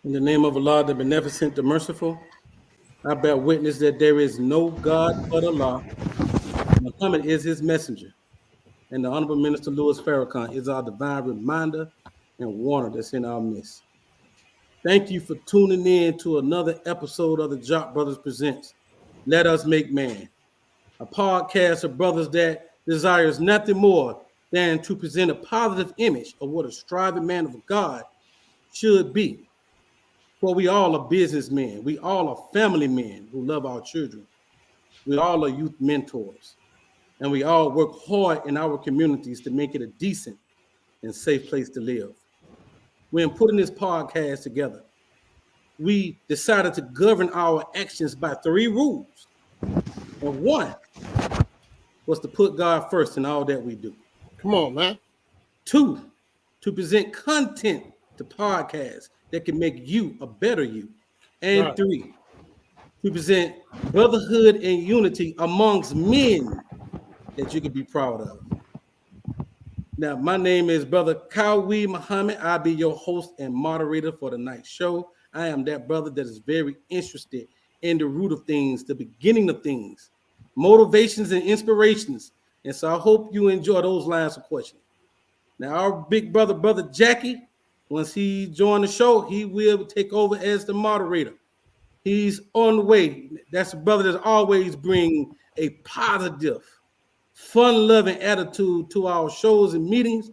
In the name of Allah, the Beneficent, the Merciful, I bear witness that there is no God but Allah. Muhammad is his messenger. And the Honorable Minister Louis Farrakhan is our divine reminder and warner that's in our midst. Thank you for tuning in to another episode of the Jock Brothers Presents Let Us Make Man, a podcast of brothers that desires nothing more than to present a positive image of what a striving man of God should be. For we all are businessmen. We all are family men who love our children. We all are youth mentors. And we all work hard in our communities to make it a decent and safe place to live. When putting this podcast together, we decided to govern our actions by three rules. And one was to put God first in all that we do. Come on, man. Two, to present content to podcasts that can make you a better you. And Right. three, to present brotherhood and unity amongst men that you can be proud of. Now, my name is Brother Kawi Muhammad. I'll be your host and moderator for tonight's show. I am that brother that is very interested in the root of things, the beginning of things, motivations and inspirations. And so I hope you enjoy those lines of questioning. Now, our big brother, Brother Jackie, once he joins the show, he will take over as the moderator. He's on the way. That's a brother that always bring a positive, fun-loving attitude to our shows and meetings.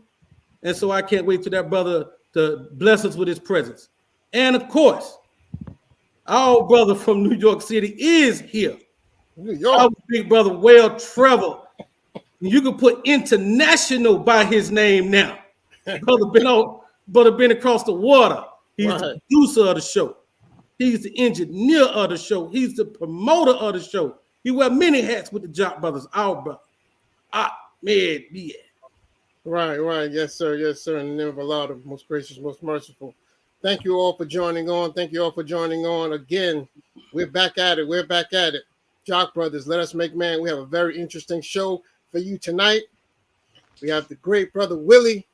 And so I can't wait for that brother to bless us with his presence. And of course, our brother from New York City is here. New Our York. big brother, well traveled. You can put international by his name now. Brother been across the water. He's the Right. producer of the show. He's the engineer of the show. He's the promoter of the show. He wear many hats with the Jock Brothers. Our brother, Ahmed B. Right. Yes, sir. Yes, sir. In the name of Allah, the most gracious, most merciful. Thank you all for joining on. Thank you all for joining on. Again, we're back at it. We're back at it. Jock Brothers, let us make man. We have a very interesting show for you tonight. We have the great brother Willie.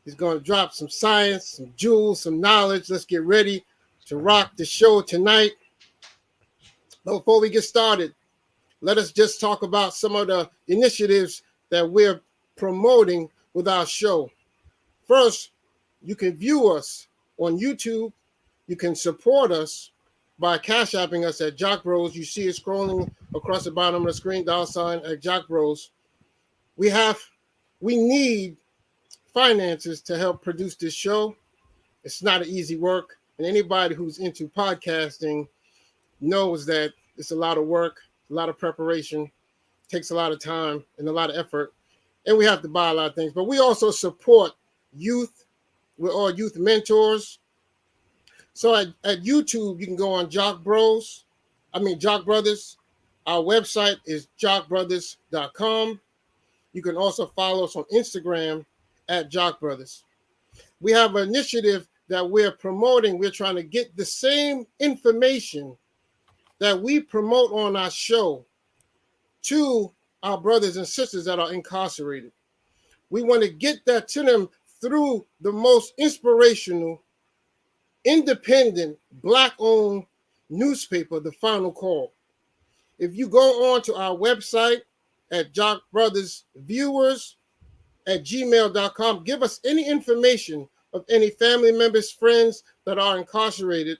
He's going to drop some science, some jewels, some knowledge. Let's get ready to rock the show tonight. But before we get started, let us just talk about some of the initiatives that we're promoting with our show. First, you can view us on YouTube. You can support us by cash apping us at Jock Bros. You see it scrolling across the bottom of the screen, $ at Jock Bros. We need finances to help produce this show. It's not an easy work. And anybody who's into podcasting knows that it's a lot of work, a lot of preparation, takes a lot of time and a lot of effort. And we have to buy a lot of things. But we also support youth. We're all youth mentors. So at YouTube, you can go on Jock Brothers. Our website is jockbrothers.com. You can also follow us on Instagram at Jock Brothers. We have an initiative that we're promoting. We're trying to get the same information that we promote on our show to our brothers and sisters that are incarcerated. We want to get that to them through the most inspirational, independent, Black-owned newspaper, The Final Call. If you go on to our website at Jock Brothers Viewers at gmail.com, give us any information of any family members, friends that are incarcerated.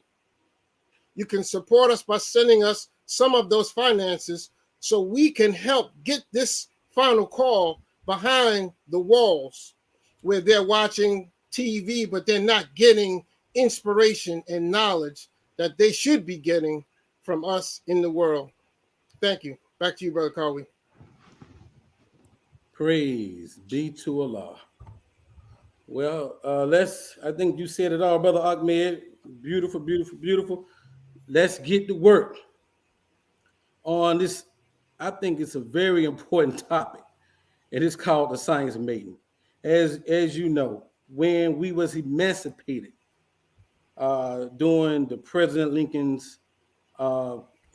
You can support us by sending us some of those finances so we can help get this Final Call behind the walls where they're watching TV, but they're not getting inspiration and knowledge that they should be getting from us in the world. Thank you. Back to you, Brother Carly. Praise be to Allah. Well, I think you said it all, Brother Ahmed. Beautiful, beautiful, beautiful. Let's get to work on this. I think it's a very important topic. It is called the science maiden. As you know, when we was emancipated during the President Lincoln's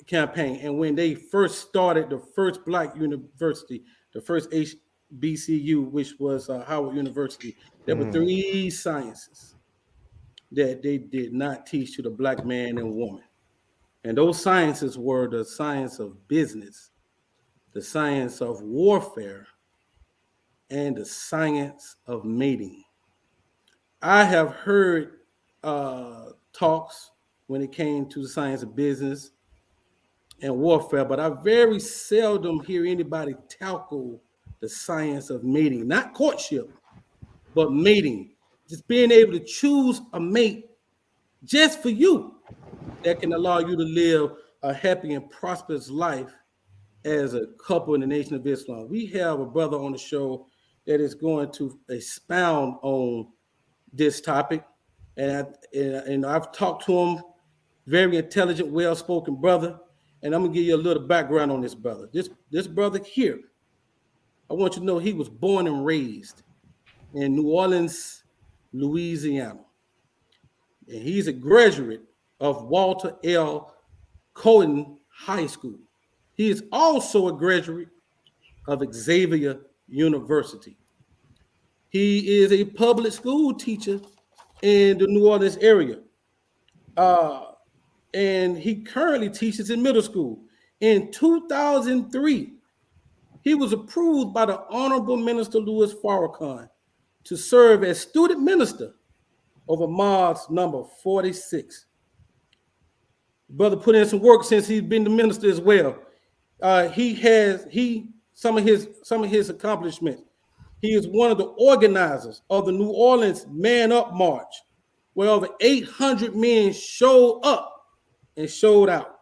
campaign, and when they first started the first Black university, the first HBCU, which was Howard University, there were three sciences. that they did not teach to the black man and woman. And those sciences were the science of business, the science of warfare, and the science of mating. I have heard talks when it came to the science of business and warfare, but I very seldom hear anybody tackle the science of mating, not courtship, but mating. Just being able to choose a mate just for you that can allow you to live a happy and prosperous life as a couple in the Nation of Islam. We have a brother on the show that is going to expound on this topic, and I've talked to him. Very intelligent, well-spoken brother, and I'm gonna give you a little background on this brother. This brother here, I want you to know he was born and raised in New Orleans, Louisiana, and he's a graduate of Walter L. Cohen High School. He is also a graduate of Xavier University. He is a public school teacher in the New Orleans area. Uh, and he currently teaches in middle school. In 2003, he was approved by the Honorable Minister Louis Farrakhan to serve as student minister over Mars number 46. Brother put in some work since he's been the minister as well. He some of his accomplishments. He is one of the organizers of the New Orleans Man Up March, where over 800 men showed up and showed out.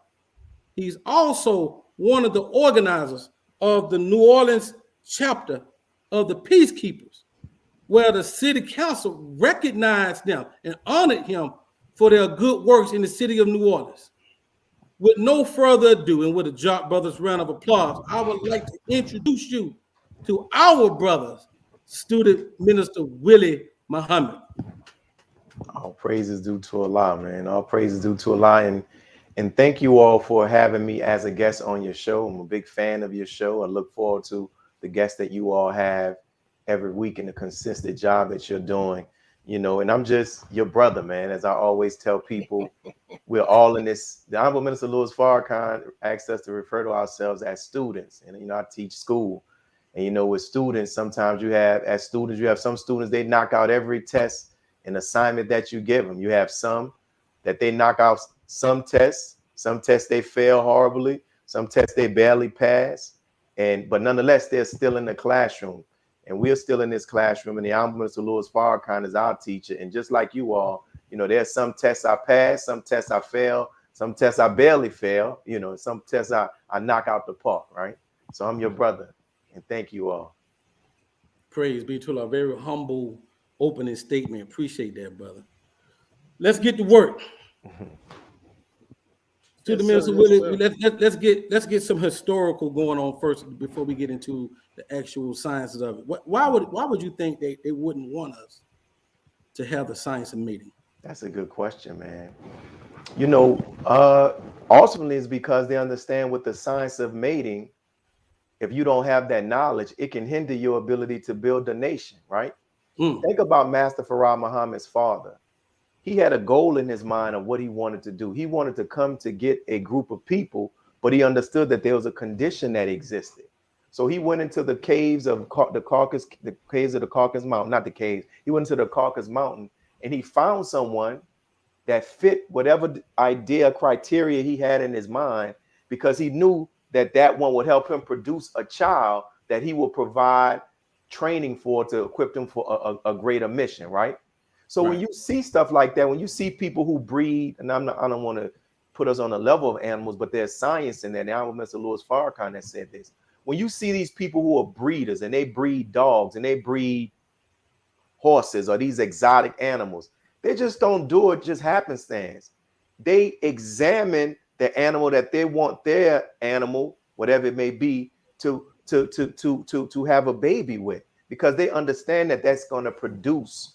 He's also one of the organizers of the New Orleans chapter of the Peacekeepers, where the city council recognized them and honored him for their good works in the city of New Orleans. With no further ado, and with a Jock Brothers round of applause, I would like to introduce you to our brothers, student minister Willie Muhammad. All praises due to Allah, man. All praises due to Allah. And thank you all for having me as a guest on your show. I'm a big fan of your show. I look forward to the guests that you all have every week and the consistent job that you're doing. You know, and I'm just your brother, man. As I always tell people, we're all in this. The Honorable Minister Louis Farrakhan asked us to refer to ourselves as students. And, you know, I teach school. And, you know, with students, sometimes you have some students, they knock out every test and assignment that you give them. You have some that they knock out some tests they fail horribly, some tests they barely pass, but nonetheless they're still in the classroom, and we're still in this classroom. And the Honorable Minister Louis Farrakhan is our teacher, and just like you all, you know, there's some tests I pass, some tests I fail, some tests I barely fail, you know, some tests I knock out the park, right? So I'm your brother, and thank you all. Praise be to Allah. Very humble opening statement. Appreciate that, brother. Let's get to work. To the minister, let's get some historical going on first before we get into the actual sciences of it. Why would you think they wouldn't want us to have the science of mating? That's a good question, man. You know, ultimately it's because they understand with the science of mating, if you don't have that knowledge, it can hinder your ability to build a nation, right? Think about Master Farah Muhammad's father. He had a goal in his mind of what he wanted to do. He wanted to come to get a group of people, but he understood that there was a condition that existed. So he went into the caves of the caves of the Caucasus Mountain, not the caves. He went into the Caucasus Mountain and he found someone that fit whatever idea, criteria he had in his mind, because he knew that that one would help him produce a child that he will provide training for to equip them for a greater mission, right? So when you see stuff like that, when you see people who breed, and I don't want to put us on a level of animals, but there's science in there. Now, Mr. Louis Farrakhan has said this. When you see these people who are breeders and they breed dogs and they breed horses or these exotic animals, they just don't do it just happenstance. They examine the animal that they want their animal, whatever it may be, to have a baby with, because they understand that that's going to produce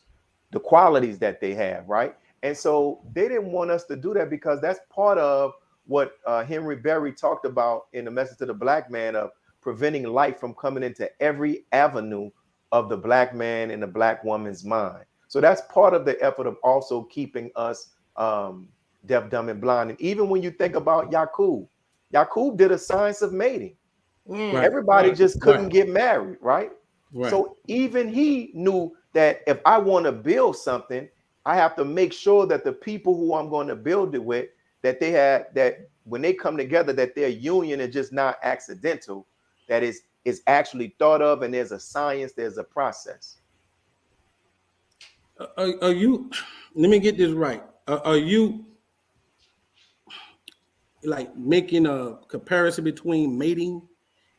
the qualities that they have, right? And so they didn't want us to do that, because that's part of what Henry Berry talked about in the Message to the Black Man, of preventing light from coming into every avenue of the black man and the black woman's mind. So that's part of the effort of also keeping us deaf, dumb, and blind. And even when you think about Yaqub did a science of mating. Mm. Right. Everybody just couldn't Right. get married, right? Right. So even he knew that if I want to build something, I have to make sure that the people who I'm going to build it with, that they had, that when they come together, that their union is just not accidental, that is actually thought of, and there's a science, there's a process. Are you? Let me get this right. Are you like making a comparison between mating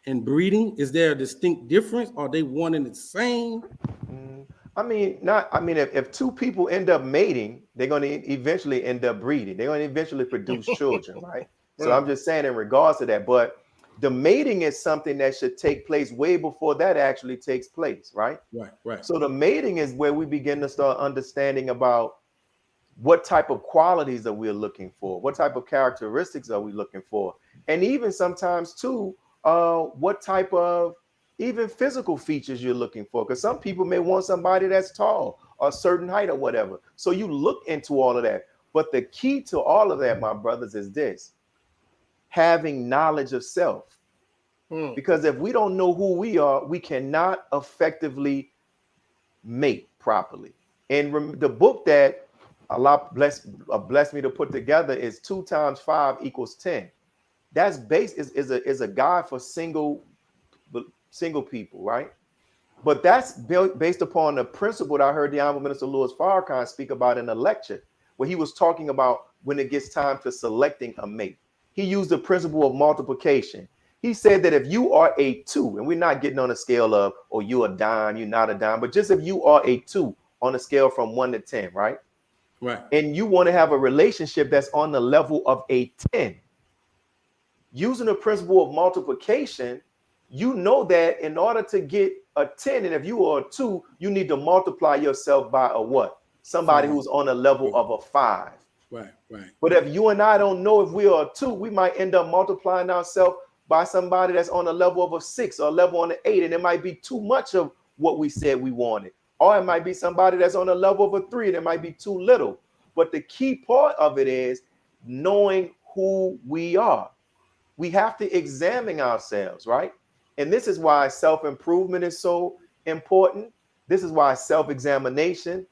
and breeding? Is there a distinct difference? Are they one and the same? I mean, not. I mean, if two people end up mating, they're going to eventually end up breeding. They're going to eventually produce children, right? So Right. I'm just saying in regards to that. But the mating is something that should take place way before that actually takes place, right? Right. Right. So the mating is where we begin to start understanding about what type of qualities are we looking for, what type of characteristics are we looking for, and even sometimes too, what type of even physical features you're looking for, because some people may want somebody that's tall or a certain height or whatever. So you look into all of that. But the key to all of that, my brothers, is this: having knowledge of self. Mm. Because if we don't know who we are, we cannot effectively mate properly. And the book that Allah blessed me to put together is 2 times 5 equals 10. That's is a guide for single people, right? But that's based upon the principle that I heard the Honorable Minister Louis Farrakhan speak about in a lecture, where he was talking about when it gets time for selecting a mate. He used the principle of multiplication. He said that if you are a 2, and we're not getting on a scale of, oh, you're a dime, you're not a dime, but just if you are a 2 on a scale from 1 to 10, right? Right. And you want to have a relationship that's on the level of a 10, using the principle of multiplication, you know that in order to get a 10, and if you are a 2, you need to multiply yourself by a what? Somebody 5. who's on a level of a 5. Right. Right. But if you and I don't know if we are a 2, we might end up multiplying ourselves by somebody that's on a level of a 6 or a level on an 8, and it might be too much of what we said we wanted. Or it might be somebody that's on a level of a 3, and it might be too little. But the key part of it is knowing who we are. We have to examine ourselves, right? And this is why self-improvement is so important. This is why self-examination,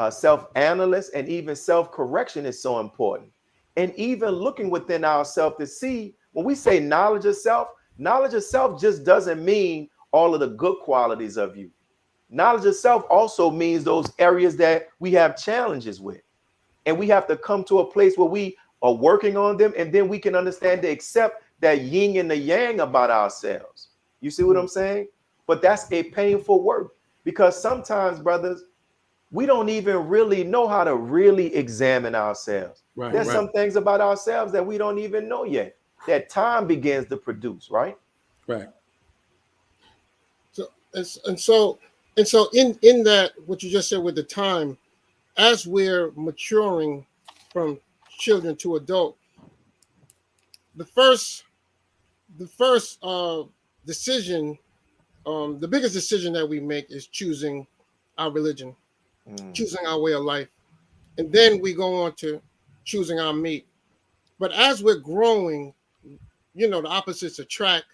self-analysis, and even self-correction is so important. And even looking within ourselves to see, when we say knowledge of self just doesn't mean all of the good qualities of you. Knowledge of self also means those areas that we have challenges with. And we have to come to a place where we are working on them, and then we can understand to accept that yin and the yang about ourselves. You see what I'm saying? But that's a painful work, because sometimes, brothers, we don't even really know how to really examine ourselves. Right. There's Right. some things about ourselves that we don't even know yet, that time begins to produce, right? Right. So and so in that what you just said with the time, as we're maturing from children to adult, the first decision, the biggest decision that we make is choosing our religion, choosing our way of life, and then we go on to choosing our mate. But as we're growing, the opposites attract.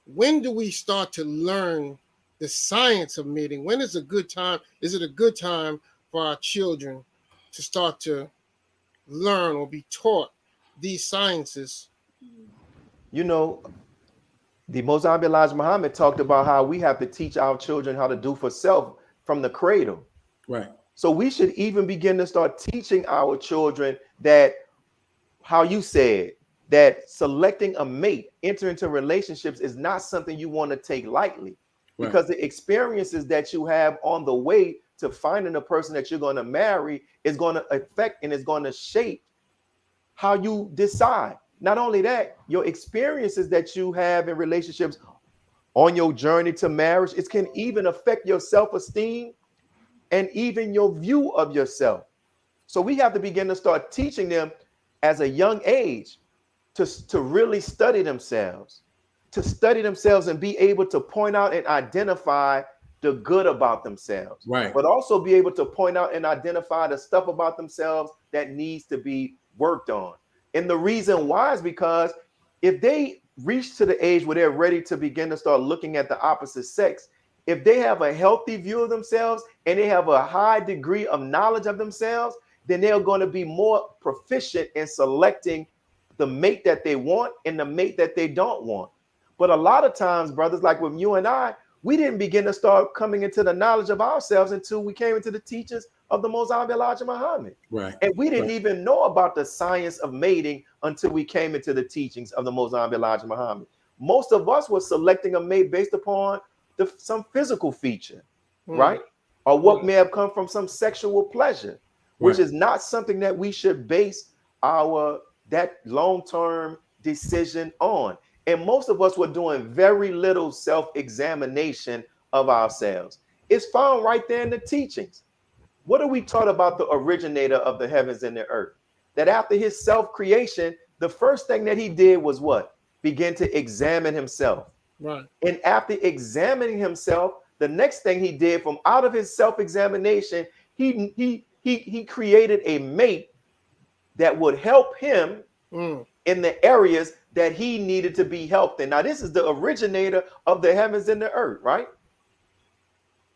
When do we start to learn the science of mating? When is a good time? Is it a good time for our children to start to learn or be taught these sciences? You know, the Most High Elijah Muhammad talked about how we have to teach our children how to do for self from the cradle. Right. So we should even begin to start teaching our children that, how you said, that selecting a mate, entering into relationships is not something you want to take lightly, Right. because the experiences that you have on the way to finding the person that you're going to marry is going to affect and is going to shape how you decide. Not only that, your experiences that you have in relationships on your journey to marriage, it can even affect your self-esteem and even your view of yourself. So we have to begin to start teaching them as a young age to really study themselves and be able to point out and identify the good about themselves, Right. but also be able to point out and identify the stuff about themselves that needs to be worked on. And the reason why is because if they reach to the age where they're ready to begin to start looking at the opposite sex, if they have a healthy view of themselves and they have a high degree of knowledge of themselves, then they're going to be more proficient in selecting the mate that they want and the mate that they don't want. But a lot of times, brothers, like with you and I, we didn't begin to start coming into the knowledge of ourselves until we came into the teachings of the Most High Elijah Muhammad. Right. And we didn't Right. even know about the science of mating until we came into the teachings of the Most High Elijah Muhammad. Most of us were selecting a mate based upon some physical feature, right? Or what may have come from some sexual pleasure, which Right. is not something that we should base that long-term decision on. And most of us were doing very little self-examination of ourselves. It's found right there in the teachings. What are we taught about the originator of the heavens and the earth? That after his self-creation, the first thing that he did was what? Begin to examine himself. Right. And after examining himself, the next thing he did from out of his self-examination, he created a mate that would help him in the areas that he needed to be helped in. Now, this is the originator of the heavens and the earth, right?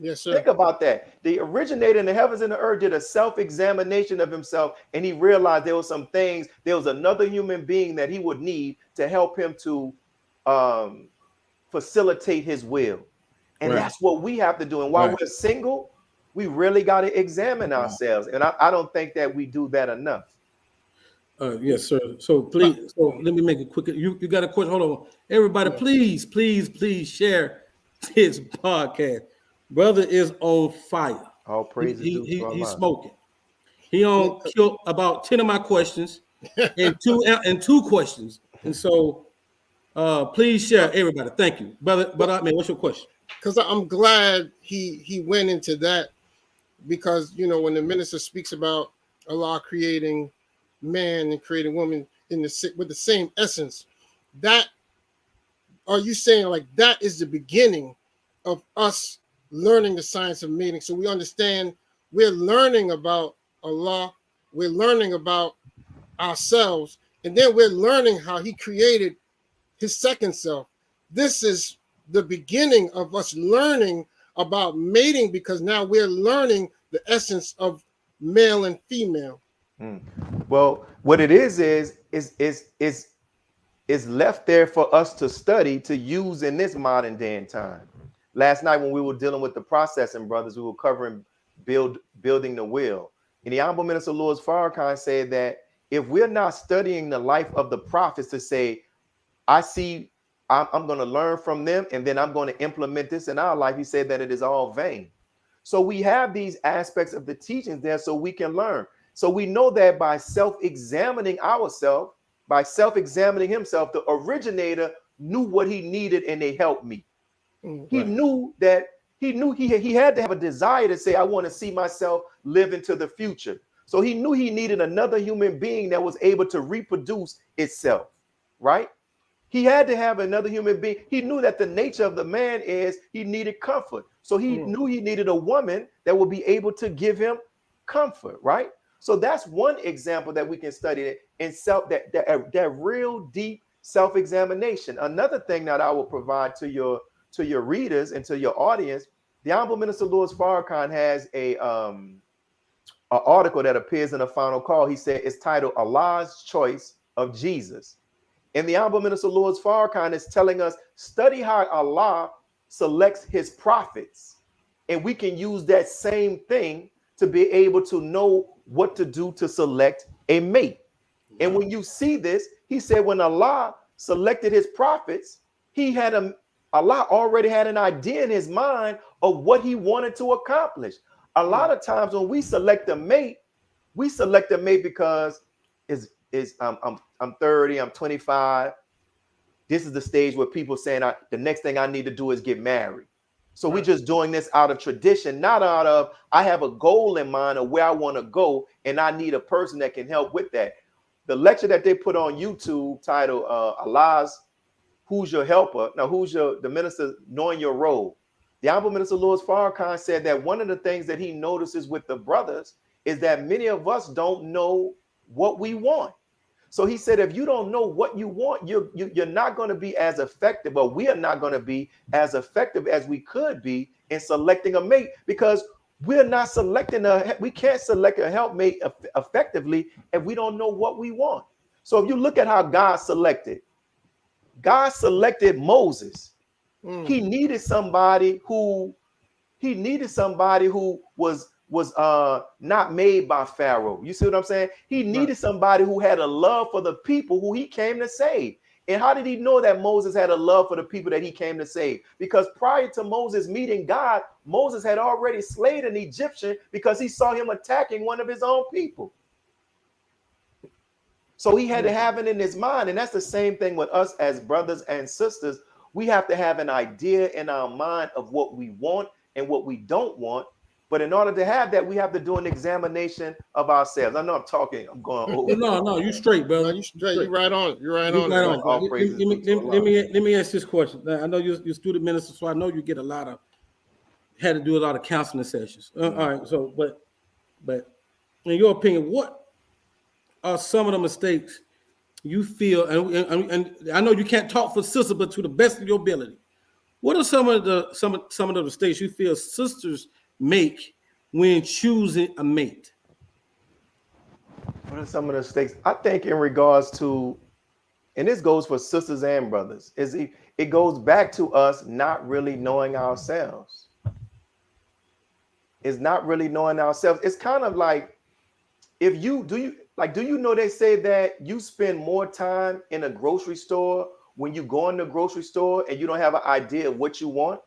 Yes, sir. Think about that. The originator in the heavens and the earth did a self-examination of himself, and he realized there were some things, there was another human being that he would need to help him to facilitate his will. And Right. that's what we have to do. And while Right. we're single, we really got to examine ourselves. And I don't think that we do that enough. Yes, sir. So please, so let me make it quick. You got a question? Hold on, everybody. Yeah. Please share this podcast. Brother is on fire. All praise is due to He's Allah. smoking. He on killed about 10 of my questions and two questions. And so please share, everybody. Thank you, brother. But man, what's your question? Because I'm glad he went into that, because when the minister speaks about Allah creating man and creating woman with the same essence, that are you saying like that is the beginning of us learning the science of mating? So we understand we're learning about Allah, we're learning about ourselves, and then we're learning how he created his second self. This is the beginning of us learning about mating, because now we're learning the essence of male and female. Well, what it is left there for us to study, to use in this modern day and time. Last night when we were dealing with the processing brothers, we were covering building the will. And the Honorable Minister Louis Farrakhan said that if we're not studying the life of the prophets to say, I'm going to learn from them and then I'm going to implement this in our life, he said that it is all vain. So we have these aspects of the teachings there so we can learn. So we know that by self-examining ourselves, by self-examining himself, the originator knew what he needed and they helped me. He knew that he had to have a desire to say, I want to see myself live into the future. So he knew he needed another human being that was able to reproduce itself, right? He had to have another human being. He knew that the nature of the man is he needed comfort. So he knew he needed a woman that would be able to give him comfort, right? So that's one example that we can study in that real deep self-examination. Another thing that I will provide to your readers and to your audience, the Honorable Minister Louis Farrakhan has a article that appears in a final call. He said it's titled Allah's Choice of Jesus. And the Honorable Minister Louis Farrakhan is telling us, study how Allah selects his prophets. And we can use that same thing to be able to know what to do to select a mate. And when you see this, he said when Allah selected his prophets, Allah already had an idea in his mind of what he wanted to accomplish. A lot of times when we select a mate because I'm 30, I'm 25. This is the stage where people saying the next thing I need to do is get married. So we're just doing this out of tradition, not out of I have a goal in mind of where I want to go and I need a person that can help with that. The lecture that they put on YouTube titled Allah's Who's Your Helper? Now, the minister knowing your role? The Honorable Minister Louis Farrakhan said that one of the things that he notices with the brothers is that many of us don't know what we want. So he said, if you don't know what you want, you're not going to be as effective, or we are not going to be as effective as we could be in selecting a mate, because we're not selecting we can't select a helpmate effectively if we don't know what we want. So if you look at how God selected Moses. He needed somebody who was not made by Pharaoh. You see what I'm saying? He needed somebody who had a love for the people who he came to save. And how did he know that Moses had a love for the people that he came to save? Because prior to Moses meeting God, Moses had already slayed an Egyptian because he saw him attacking one of his own people. So he had to have it in his mind. And that's the same thing with us as brothers and sisters. We have to have an idea in our mind of what we want and what we don't want. But in order to have that, we have to do an examination of ourselves. I know I'm talking, I'm going over. No, you straight, brother. No, you straight. You right on. You're right on. All praises to Allah. Let me ask this question. Now, I know you're a student minister, so I know you get had to do a lot of counseling sessions. All right, so but in your opinion, what are some of the mistakes you feel, and I know you can't talk for sisters, but to the best of your ability, what are some of the mistakes you feel sisters make when choosing a mate? What are some of the mistakes? I think in regards to, and this goes for sisters and brothers, it goes back to us not really knowing ourselves. It's not really knowing ourselves. It's kind of like, do you know they say that you spend more time in a grocery store when you go in the grocery store and you don't have an idea of what you want?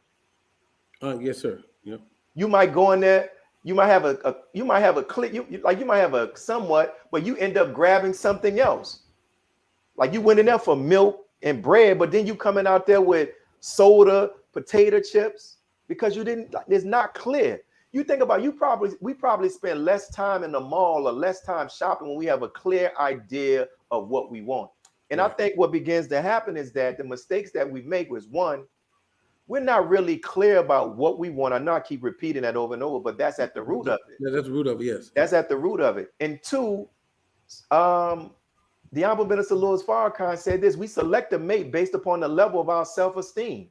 Yes, sir. Yep. You might go in there, you might have a click, you might have a somewhat, but you end up grabbing something else. Like you went in there for milk and bread, but then you coming out there with soda, potato chips, because it's not clear. You think about we probably spend less time in the mall or less time shopping when we have a clear idea of what we want. And I think what begins to happen is that the mistakes that we make was, one, we're not really clear about what we want. I know I keep repeating that over and over, but that's at the root of it. Yeah, that's the root of it, yes. That's at the root of it. And two, the Honorable Minister Louis Farrakhan said this: we select a mate based upon the level of our self-esteem.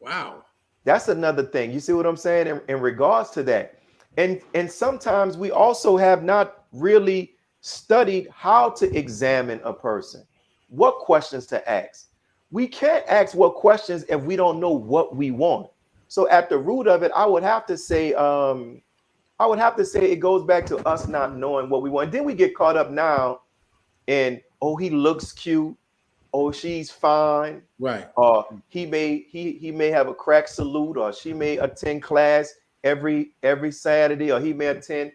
Wow. That's another thing. You see what I'm saying in regards to that? And sometimes we also have not really studied how to examine a person, what questions to ask. We can't ask what questions if we don't know what we want. So at the root of it, I would have to say it goes back to us not knowing what we want. Then we get caught up now in, oh, he looks cute. Oh, she's fine. Right. Or he may have a crack salute, or she may attend class every Saturday, or he may attend,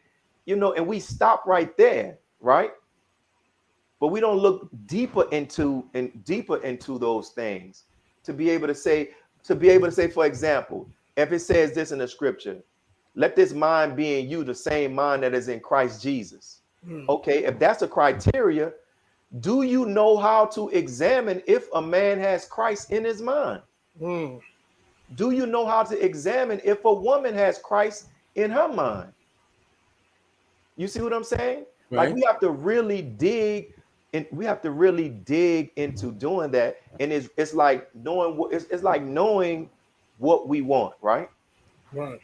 and we stop right there, right? But we don't look deeper into those things to be able to say, for example, if it says this in the scripture, let this mind be in you, the same mind that is in Christ Jesus. Okay, if that's a criteria, do you know how to examine if a man has Christ in his mind? Do you know how to examine if a woman has Christ in her mind? You see what I'm saying? Right. Like we have to really dig, and we have to really dig into doing that. And it's like knowing what we want, right? Right.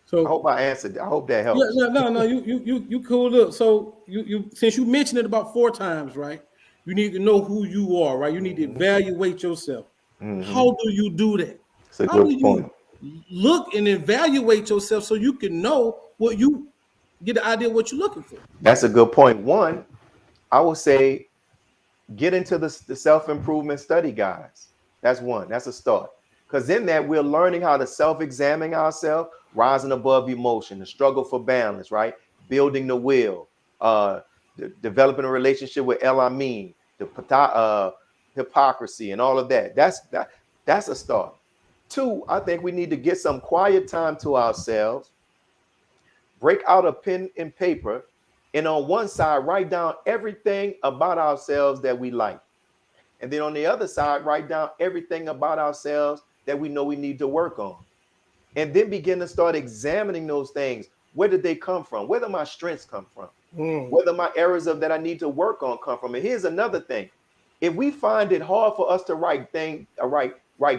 So I hope I answered. I hope that helps. Yeah, no, you cooled up. So you since you mentioned it about 4 times, right? You need to know who you are, right? You need to evaluate yourself. How do you do that? How do you look and evaluate yourself so you can know what you get the idea of what you're looking for? That's a good point. One, I would say get into the self-improvement study guides. That's one. That's a start. Because in that, we're learning how to self-examine ourselves, rising above emotion, the struggle for balance, right? Building the will, developing a relationship with El Amin, the hypocrisy and all of that. That's a start. 2, I think we need to get some quiet time to ourselves, break out a pen and paper, and on one side, write down everything about ourselves that we like. And then on the other side, write down everything about ourselves that we know we need to work on. And then begin to start examining those things. Where did they come from? Where do my strengths come from? Where do my areas of that I need to work on come from? And here's another thing. If we find it hard for us to write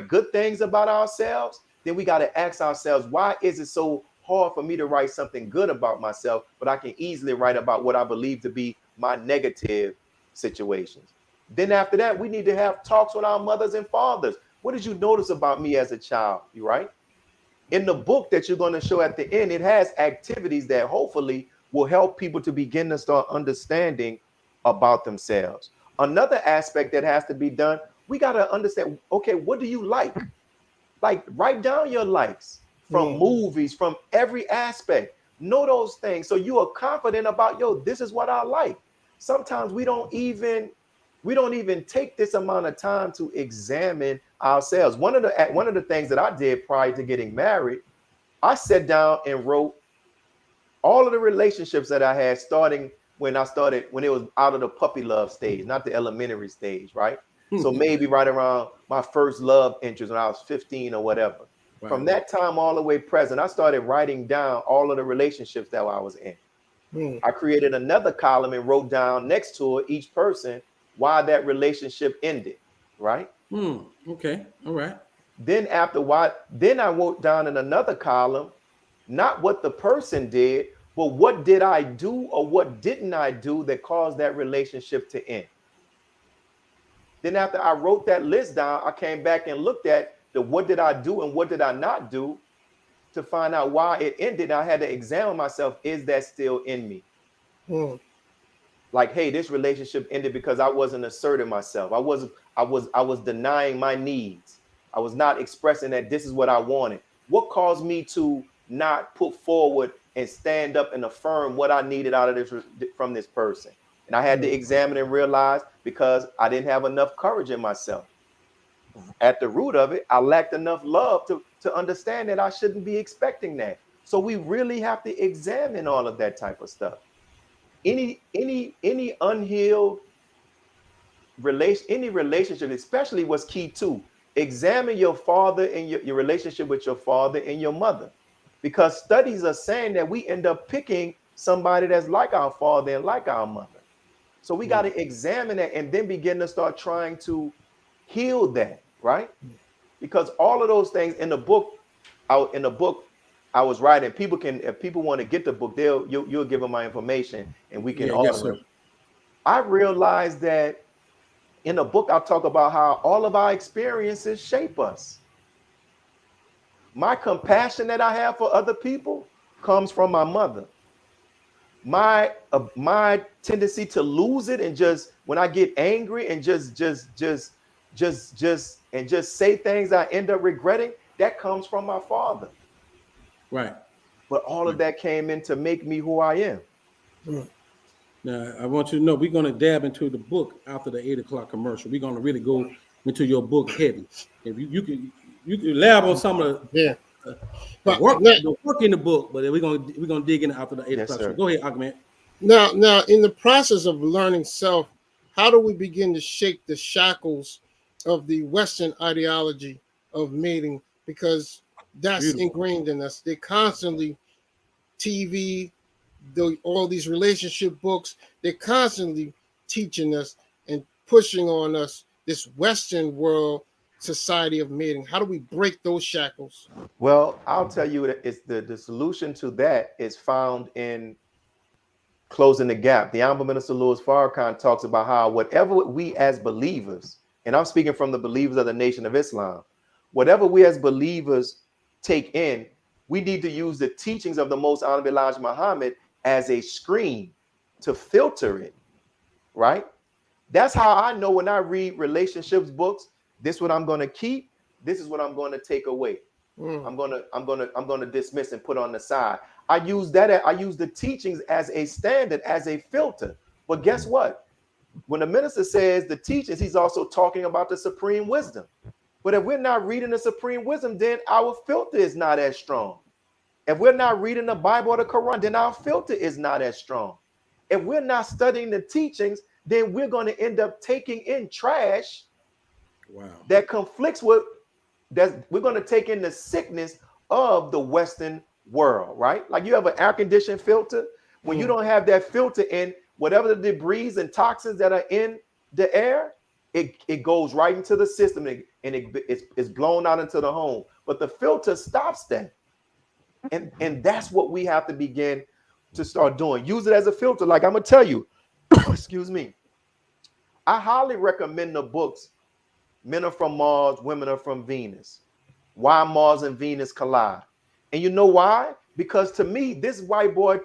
good things about ourselves, then we got to ask ourselves, why is it so hard for me to write something good about myself, but I can easily write about what I believe to be my negative situations? Then after that, we need to have talks with our mothers and fathers. What did you notice about me as a child? You right? In the book that you're going to show at the end, it has activities that hopefully will help people to begin to start understanding about themselves. Another aspect that has to be done, we got to understand, okay, what do you like? Like, write down your likes from movies, from every aspect. Know those things so you are confident about, yo, this is what I like. Sometimes we don't even take this amount of time to examine ourselves. One of the things that I did prior to getting married, I sat down and wrote all of the relationships that I had starting when it was out of the puppy love stage, not the elementary stage, right? So maybe right around my first love interest when I was 15 or whatever. Right. From that time all the way present, I started writing down all of the relationships that I was in. I created another column and wrote down next to it each person why that relationship ended, right? Okay, all right. Then I wrote down in another column, not what the person did, but what did I do or what didn't I do that caused that relationship to end? Then after I wrote that list down, I came back and looked at the what did I do and what did I not do to find out why it ended. I had to examine myself, is that still in me? Like, hey, this relationship ended because I wasn't asserting myself. I was denying my needs. I was not expressing that this is what I wanted. What caused me to not put forward and stand up and affirm what I needed out of this from this person? And I had to examine and realize because I didn't have enough courage in myself. At the root of it, I lacked enough love to understand that I shouldn't be expecting that. So we really have to examine all of that type of stuff. Any unhealed relationship, especially what's key too, examine your father and your relationship with your father and your mother. Because studies are saying that we end up picking somebody that's like our father and like our mother. So we got to examine that and then begin to start trying to heal that, right? Because all of those things in the book I was writing, if people want to get the book, you'll give them my information and we can order them. I realized that in the book, I talk about how all of our experiences shape us. My compassion that I have for other people comes from my mother. My tendency to lose it and just when I get angry and just say things I end up regretting, that comes from my father. Right. But all of that came in to make me who I am. Now, I want you to know we're going to dab into the book after the 8 o'clock commercial. We're going to really go into your book heavy. If you can lab on some of the work in the book, but we're gonna dig in after the 8 o'clock. So go ahead, Ahmed. Now, in the process of learning self, how do we begin to shake the shackles of the Western ideology of mating? Because that's ingrained in us. They constantly, TV, all these relationship books, they're constantly teaching us and pushing on us this Western world society of mating. How do we break those shackles? Well, I'll tell you that it's the solution to that is found in closing the gap. The Honorable Minister Louis Farrakhan talks about how whatever we as believers, and I'm speaking from the believers of the Nation of Islam, whatever we as believers take in, we need to use the teachings of the Most Honorable Elijah Muhammad as a screen to filter it, right? That's how I know when I read relationships books, this is what I'm going to keep, this is what I'm going to take away. I'm gonna dismiss and put on the side. I use the teachings as a standard, as a filter. But guess what? When the minister says the teachings, he's also talking about the supreme wisdom. But if we're not reading the supreme wisdom, then our filter is not as strong. If we're not reading the Bible or the Quran, then our filter is not as strong. If we're not studying the teachings, then we're going to end up taking in trash that conflicts with we're going to take in the sickness of the Western world, right? Like you have an air conditioning filter. When you don't have that filter in, whatever the debris and toxins that are in the air, it goes right into the system and it's blown out into the home. But the filter stops that. And that's what we have to begin to start doing. Use it as a filter. Like I'm going to tell you, excuse me, I highly recommend the books Men Are From Mars, Women Are From Venus. Why Mars and Venus Collide. And you know why? Because to me, this white boy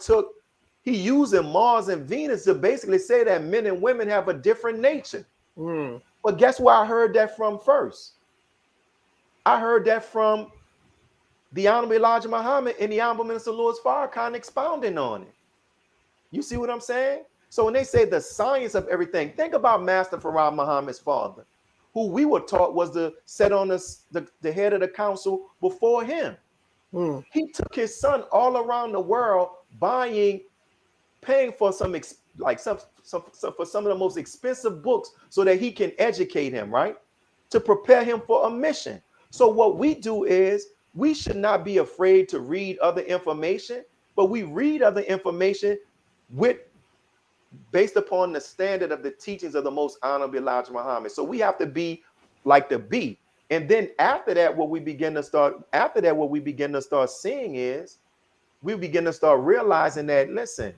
he using Mars and Venus to basically say that men and women have a different nature. But guess where I heard that from first? I heard that from the Honorable Elijah Muhammad and the Honorable Minister Louis Farrakhan expounding on it. You see what I'm saying? So when they say the science of everything, think about Master Farad Muhammad's father, who we were taught was set on the head of the council before him. He took his son all around the world paying for some for some of the most expensive books so that he can educate him, right? To prepare him for a mission. So what we do is we should not be afraid to read other information, but we read other information based upon the standard of the teachings of the most honorable Elijah Muhammad. So we have to be like the bee. And then after that, what we begin to start seeing is we begin to start realizing that, listen,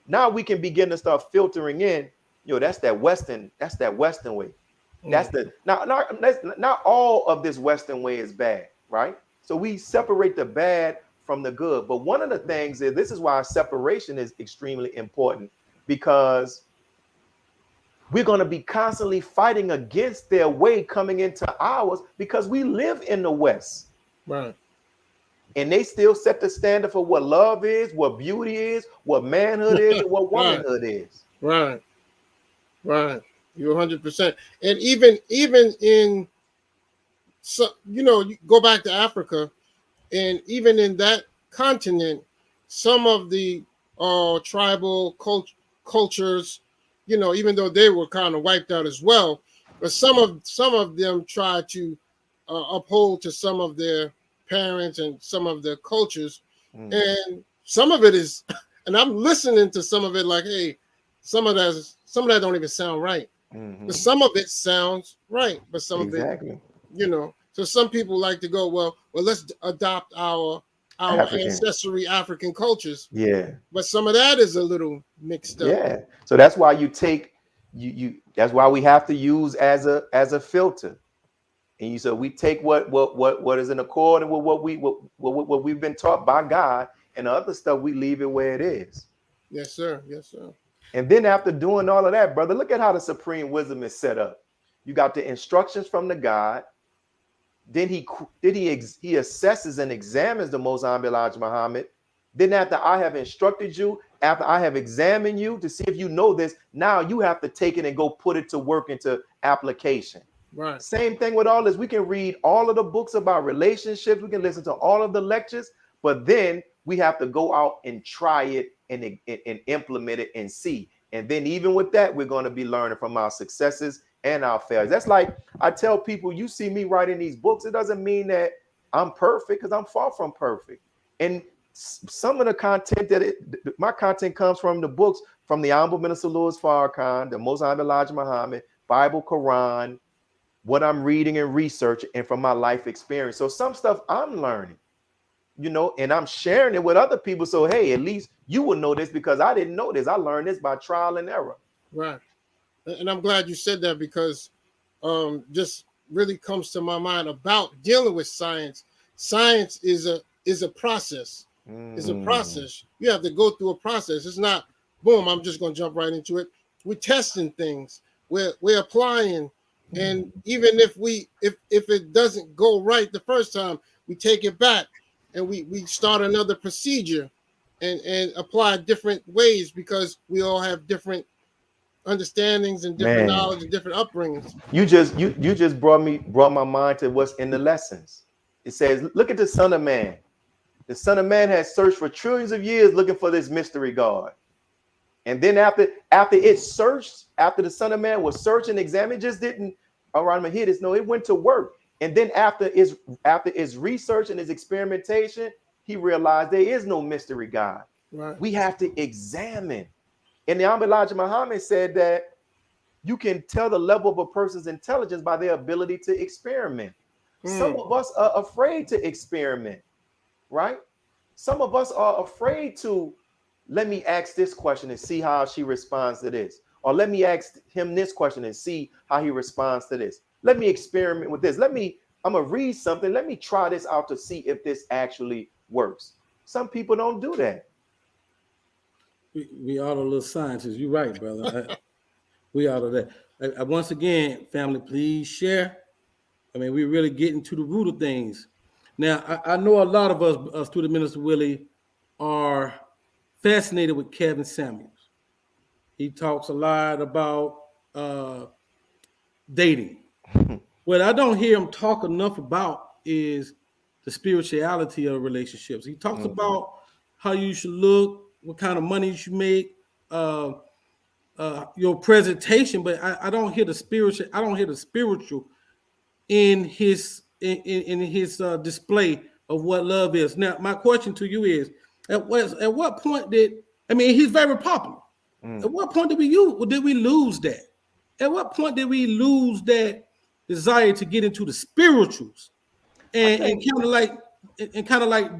now we can begin to start filtering in, that's that Western way. That's not all of this Western way is bad, right? So we separate the bad from the good. But one of the things is, this is why separation is extremely important, because we're going to be constantly fighting against their way coming into ours, because we live in the West. Right. And they still set the standard for what love is, what beauty is, what manhood is, and what womanhood is. Right. You're 100%. And even in, so you go back to Africa, and even in that continent, some of the tribal cultures, even though they were kind of wiped out as well, but some of them try to uphold to some of their parents and some of their cultures, and some of it is, and I'm listening to some of it like, hey, some of that don't even sound right, but some of it sounds right, but some of it, so some people like to go, well, let's adopt our ancestry African cultures. Yeah. But some of that is a little mixed up. Yeah. So that's why that's why we have to use as a filter. And we take what is in accord with what we've been taught by God, and the other stuff we leave it where it is. Yes, sir. And then after doing all of that, brother, look at how the supreme wisdom is set up. You got the instructions from the God. Then he assesses and examines the Most Honorable Elijah Muhammad. Then after I have instructed you, after I have examined you to see if you know this, now you have to take it and go put it to work into application. Right. Same thing with all this. We can read all of the books about relationships. We can listen to all of the lectures, but then we have to go out and try it and implement it and see. And then even with that, we're going to be learning from our successes and our failures. That's like I tell people, you see me writing these books, it doesn't mean that I'm perfect, because I'm far from perfect. And some of the content my content comes from the books from the Honorable Minister Louis Farrakhan, the Most Honorable Elijah Muhammad, Bible, Quran, what I'm reading and researching, and from my life experience. So some stuff I'm learning, and I'm sharing it with other people. So, hey, at least you will know this, because I didn't know this. I learned this by trial and error. Right. And I'm glad you said that, because just really comes to my mind about dealing with science. Science is a process. It's a process. You have to go through a process. It's not, boom, I'm just going to jump right into it. We're testing things. We're applying. And even if it doesn't go right the first time, we take it back and we start another procedure and apply different ways, because we all have different understandings and different knowledge and different upbringings. You just brought my mind to what's in the lessons. It says, look at the Son of Man. The Son of Man has searched for trillions of years looking for this mystery God. And then after it searched, after the Son of Man was searching, examining, just didn't, all right, I'm gonna hit this. No, it went to work. And then after his research and his experimentation, he realized there is no mystery God. Right. We have to examine. And the Elijah Muhammad said that you can tell the level of a person's intelligence by their ability to experiment. Some of us are afraid to experiment, right? Some of us are afraid to, let me ask this question and see how she responds to this. Or let me ask him this question and see how he responds to this. Let me experiment with this. I'm going to read something. Let me try this out to see if this actually works. Some people don't do that. We are the little scientists. You're right, brother. We are that. Once again, family, please share. I mean, we're really getting to the root of things. Now, I know a lot of us, Student Minister Willie, are fascinated with Kevin Samuels. He talks a lot about dating. What I don't hear him talk enough about is the spirituality of relationships. He talks about how you should look, what kind of money you should make, your presentation, but I don't hear the spiritual. I don't hear the spiritual in his display of what love is. Now, my question to you is: at what point did he's very popular? At what point did we lose that? At what point did we lose that desire to get into the spirituals and kind of like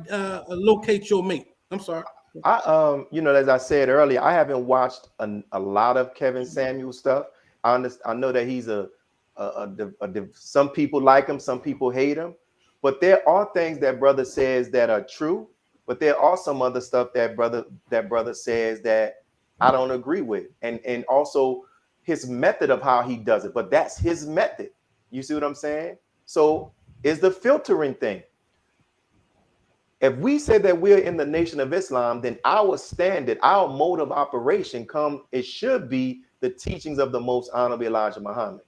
locate your mate? I'm sorry. As I said earlier, I haven't watched a lot of Kevin Samuel stuff. I know that he's some people like him, some people hate him, but there are things that brother says that are true, but there are some other stuff that brother says that I don't agree with, and also his method of how he does it. But that's his method. You see what I'm saying? So is the filtering thing. If we say that we're in the Nation of Islam, then our standard, our mode of operation it should be the teachings of the Most Honorable Elijah Muhammad.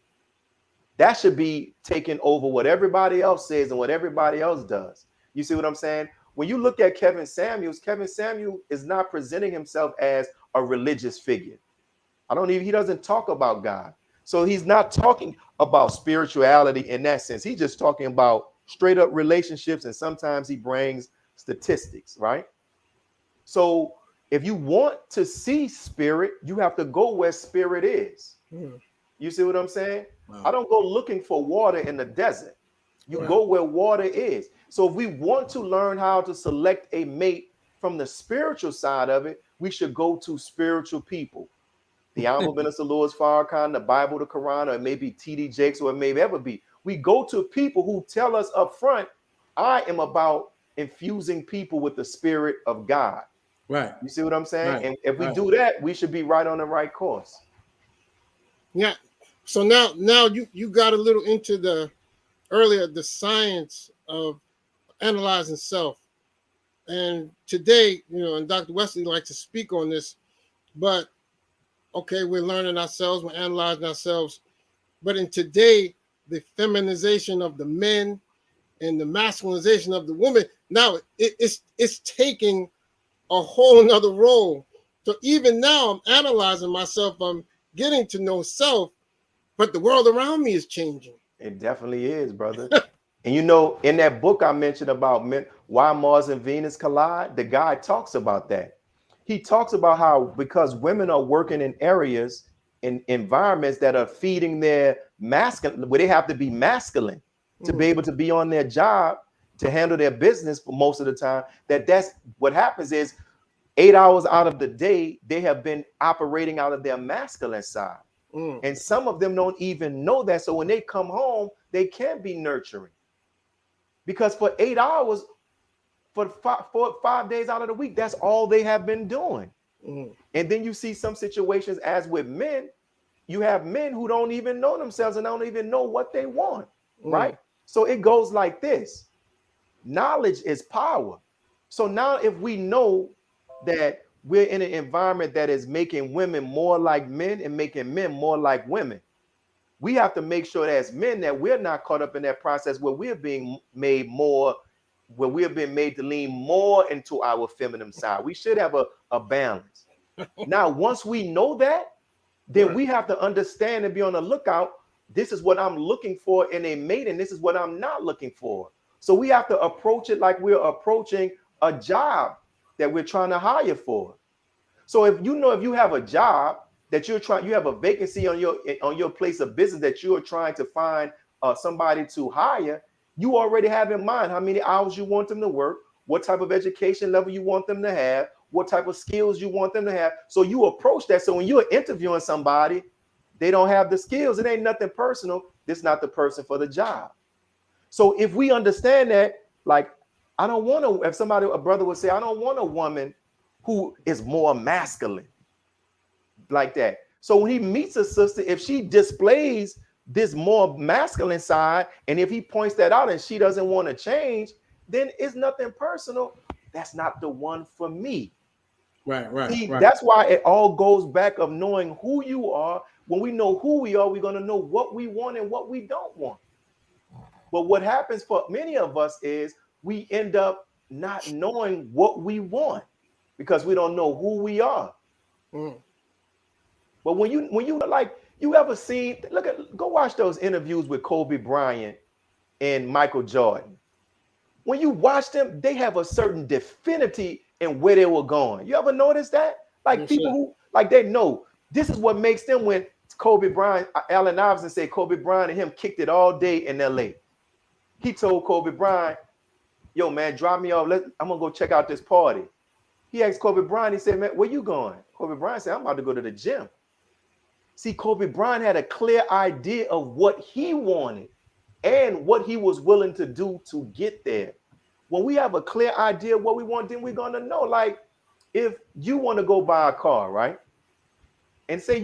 That should be taking over what everybody else says and what everybody else does. You see what I'm saying? When you look at Kevin Samuel is not presenting himself as a religious figure. He doesn't talk about God. So he's not talking about spirituality in that sense. He's just talking about straight up relationships, and sometimes he brings statistics, right? So if you want to see spirit, you have to go where spirit is. You see what I'm saying? Wow. I don't go looking for water in the desert. You go where water is. So if we want to learn how to select a mate from the spiritual side of it, we should go to spiritual people. The Honorable Minister Louis Farrakhan, the Bible, the Quran, or it may be T.D. Jakes, or it may ever be. We go to people who tell us up front, I am about infusing people with the spirit of God. Right. You see what I'm saying? Right. And if we do that, we should be right on the right course. Yeah. So now you got a little into the science of analyzing self. And today, and Dr. Wesley likes to speak on this, but okay, we're learning ourselves, we're analyzing ourselves. But in today, the feminization of the men and the masculinization of the woman, now it's taking a whole nother role. So even now I'm analyzing myself, I'm getting to know self, but the world around me is changing. It definitely is, brother. And in that book I mentioned about why Mars and Venus collide, the guy talks about that. He talks about how because women are working in areas, in environments that are feeding their masculine, where they have to be masculine to be able to be on their job, to handle their business for most of the time, that's what happens is 8 hours out of the day, they have been operating out of their masculine side. And some of them don't even know that. So when they come home, they can't be nurturing. Because for 8 hours, for 5 days out of the week, that's all they have been doing. And then you see some situations as with men, you have men who don't even know themselves and don't even know what they want, right? So it goes like this. Knowledge is power. So now if we know that we're in an environment that is making women more like men and making men more like women, we have to make sure that as men that we're not caught up in that process where we're being made more, where we're being made to lean more into our feminine side. We should have a balance. Now, once we know that, then we have to understand and be on the lookout this is what I'm looking for in a mate, and this is what I'm not looking for. So we have to approach it like we're approaching a job that we're trying to hire for. So if you have a job that you have a vacancy on your place of business that you're trying to find somebody to hire, you already have in mind how many hours you want them to work, what type of education level you want them to have, what type of skills you want them to have. So you approach that. So when you're interviewing somebody, they don't have the skills. It ain't nothing personal. This is not the person for the job. So if we understand that, like, I don't want to, if a brother would say, I don't want a woman who is more masculine like that. So when he meets a sister, if she displays this more masculine side, and if he points that out and she doesn't want to change, then it's nothing personal. That's not the one for me. Right. That's why it all goes back of knowing who you are. When we know who we are, we're going to know what we want and what we don't want. But what happens for many of us is we end up not knowing what we want because we don't know who we are. But when you like, you ever seen, go watch those interviews with Kobe Bryant and Michael Jordan. When you watch them, they have a certain definity in where they were going. You ever notice that? Like Yes, people sir. who, like, they know this is what makes them. When Kobe Bryant, Allen Iverson said Kobe Bryant and him kicked it all day in LA. He told Kobe Bryant, yo, man, drop me off. I'm going to go check out this party. He asked Kobe Bryant, he said, man, where you going? Kobe Bryant said, I'm about to go to the gym. See, Kobe Bryant had a clear idea of what he wanted and what he was willing to do to get there. When we have a clear idea of what we want, then we're going to know. Like, if you want to go buy a car, right? And say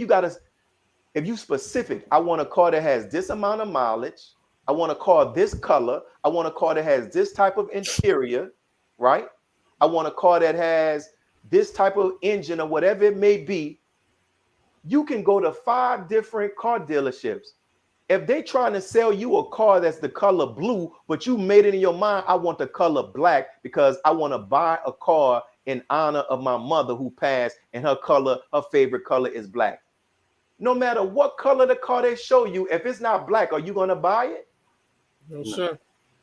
if you specific, I want a car that has this amount of mileage. I want a car this color. I want a car that has this type of interior, right? I want a car that has this type of engine or whatever it may be. You can go to 5 different car dealerships. If they trying to sell you a car that's the color blue, but you made it in your mind, I want the color black because I want to buy a car in honor of my mother who passed, and her favorite color is black. No matter what color the car they show you, if it's not black, are you going to buy it? No, sir.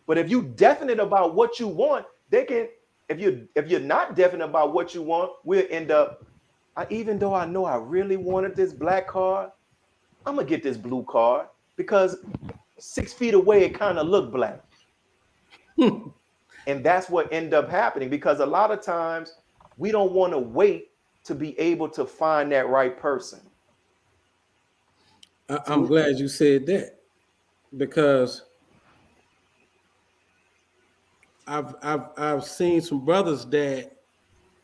But if you definite about what you want, they can. If you're not definite about what you want, we'll end up. Even though I know I really wanted this black car, I'm gonna get this blue car because 6 feet away it kind of looked black. And that's what ended up happening, because a lot of times we don't want to wait to be able to find that right person. I'm glad you said that, because I've seen some brothers that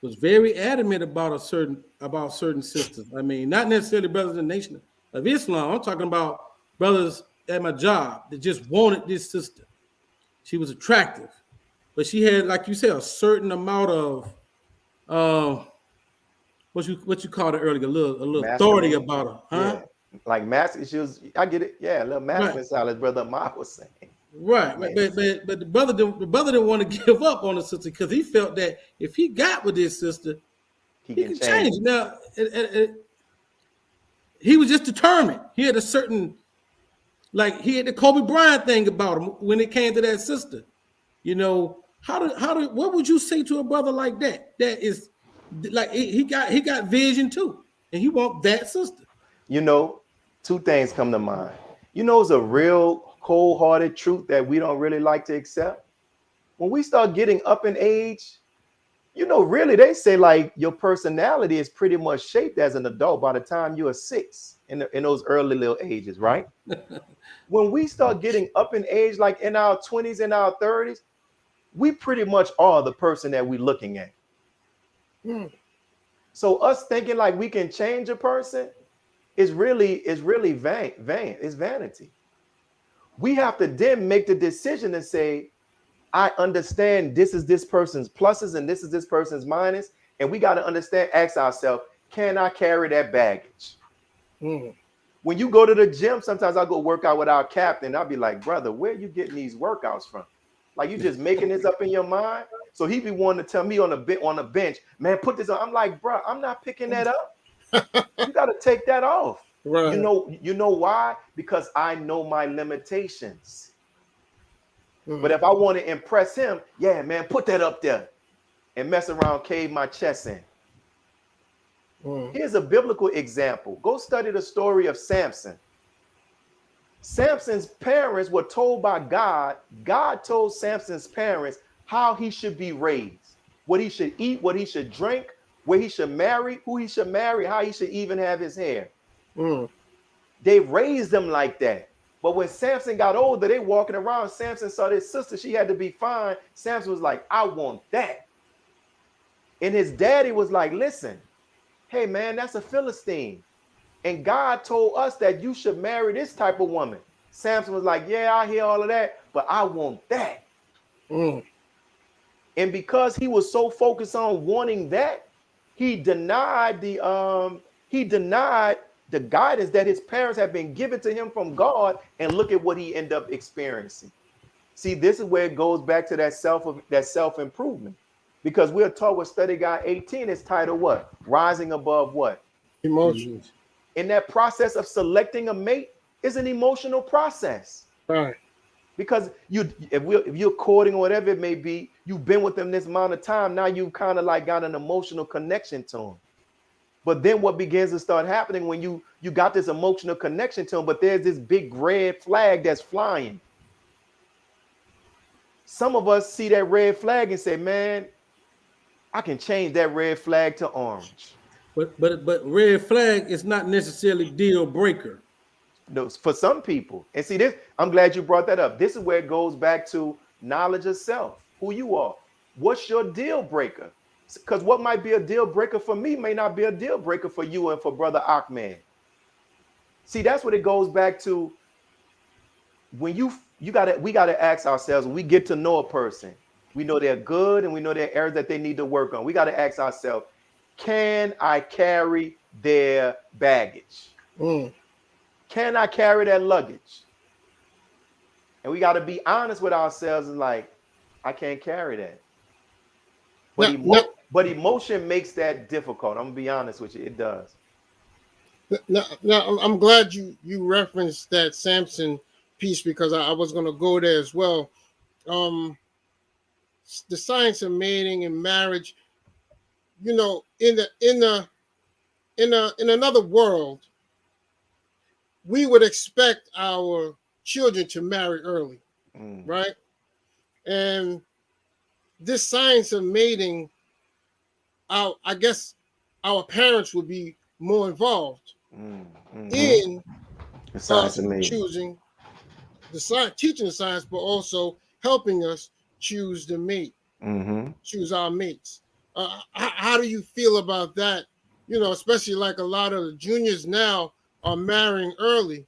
was very adamant about certain sisters. I mean, not necessarily brothers in the Nation of Islam. I'm talking about brothers at my job that just wanted this sister. She was attractive, but she had, like you said, a certain amount of what you called it earlier, a little authority about her, huh? Yeah. Like masculine, I get it. Yeah, a little masculine style, as Brother Mark was saying. Right, but the brother didn't want to give up on the sister because he felt that if he got with this sister, he can change. Now, he was just determined. He had a certain, like, he had the Kobe Bryant thing about him when it came to that sister. You know, what would you say to a brother like that? That is like he got vision too, and he want that sister. You know, 2 things come to mind. You know, it's a real cold-hearted truth that we don't really like to accept. When we start getting up in age, you know, really, they say like your personality is pretty much shaped as an adult by the time you are 6 in those early little ages, right? When we start getting up in age, like in our 20s and our 30s, we pretty much are the person that we're looking at. So us thinking like we can change a person is really vain. It's vanity. We have to then make the decision and say, I understand this is this person's pluses and this is this person's minus. And we got to understand, ask ourselves, can I carry that baggage? When you go to the gym, sometimes I go work out with our captain. I'll be like, brother, where are you getting these workouts from? Like, you just making this up in your mind? So he be wanting to tell me on the bench, man, put this on. I'm like, bro, I'm not picking that up. You got to take that off. Right. You know why? Because I know my limitations. But Mm. if I want to impress him, yeah, man, put that up there and mess around, cave my chest in. Mm. Here's a biblical example. Go study the story of Samson. Samson's parents were told by God. God told Samson's parents how he should be raised, what he should eat, what he should drink, where he should marry, who he should marry, how he should even have his hair. Mm. They raised him like that. But when Samson got older, they walking around. Samson saw his sister. She had to be fine. Samson was like, I want that. And his daddy was like, listen, hey, man, that's a Philistine. And God told us that you should marry this type of woman. Samson was like, yeah, I hear all of that, but I want that. Mm. And because he was so focused on wanting that, he denied the guidance that his parents had been given to him from God. And look at what he ended up experiencing. See, this is where it goes back to that self-improvement. Because we're taught with Study Guide 18, it's titled what? Rising above what? Emotion. In that process of selecting a mate is an emotional process. Right. Because if you're courting or whatever it may be, you've been with them this amount of time. Now you've kind of like got an emotional connection to them. But then what begins to start happening when you got this emotional connection to them, but there's this big red flag that's flying. Some of us see that red flag and say, man, I can change that red flag to orange. But red flag is not necessarily deal breaker. No, for some people. And see this, I'm glad you brought that up. This is where it goes back to knowledge of self, who you are. What's your deal breaker? Because what might be a deal breaker for me may not be a deal breaker for you and for Brother Ahmed. See, that's what it goes back to. When we gotta ask ourselves, when we get to know a person, we know they're good and we know there are areas that they need to work on. We got to ask ourselves, can I carry their baggage? Mm. Can I carry that luggage? And we got to be honest with ourselves and like, I can't carry that. But emotion makes that difficult. I'm gonna be honest with you, it does. Now, I'm glad you referenced that Samson piece because I was going to go there as well. The science of mating and marriage. You know, in another world, we would expect our children to marry early, right? And this science of mating, I guess our parents would be more involved in the science of mating, choosing the science, teaching the science, but also helping us choose the mate, choose our mates. How do you feel about that? You know, especially like a lot of the juniors now are marrying early.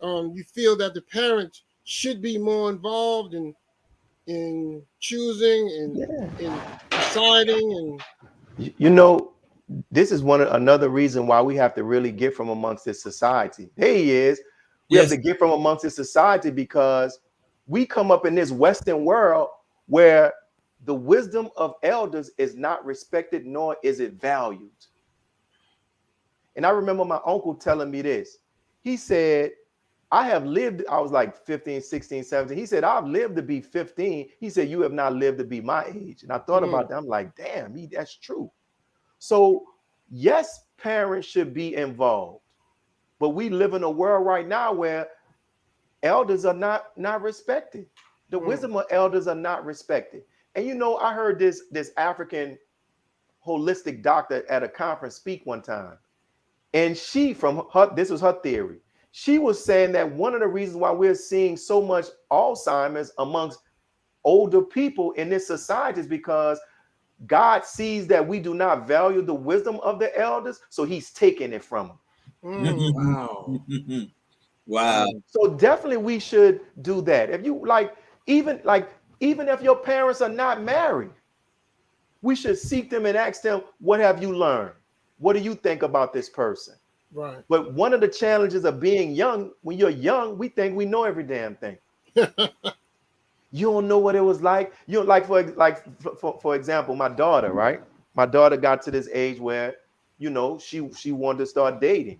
You feel that the parents should be more involved in choosing and in deciding, and you know, this is another reason why we have to really get from amongst this society. There he is. We have to get from amongst this society because we come up in this Western world where the wisdom of elders is not respected, nor is it valued. And I remember my uncle telling me this. He said, I was like 15, 16, 17. He said, I've lived to be 15. He said, you have not lived to be my age. And I thought about that. I'm like, damn, that's true. So yes, parents should be involved, but we live in a world right now where elders are not respected. The wisdom of elders are not respected. And you know, I heard this African holistic doctor at a conference speak one time, and this was her theory. She was saying that one of the reasons why we're seeing so much Alzheimer's amongst older people in this society is because God sees that we do not value the wisdom of the elders, so he's taking it from them. Wow. Wow. So definitely we should do that. If you even if your parents are not married, we should seek them and ask them, what have you learned? What do you think about this person? right. But one of the challenges of being young, when you're young, we think we know every damn thing. You don't know what it was like. You don't for example, my daughter, right? My daughter got to this age where, you know, she wanted to start dating.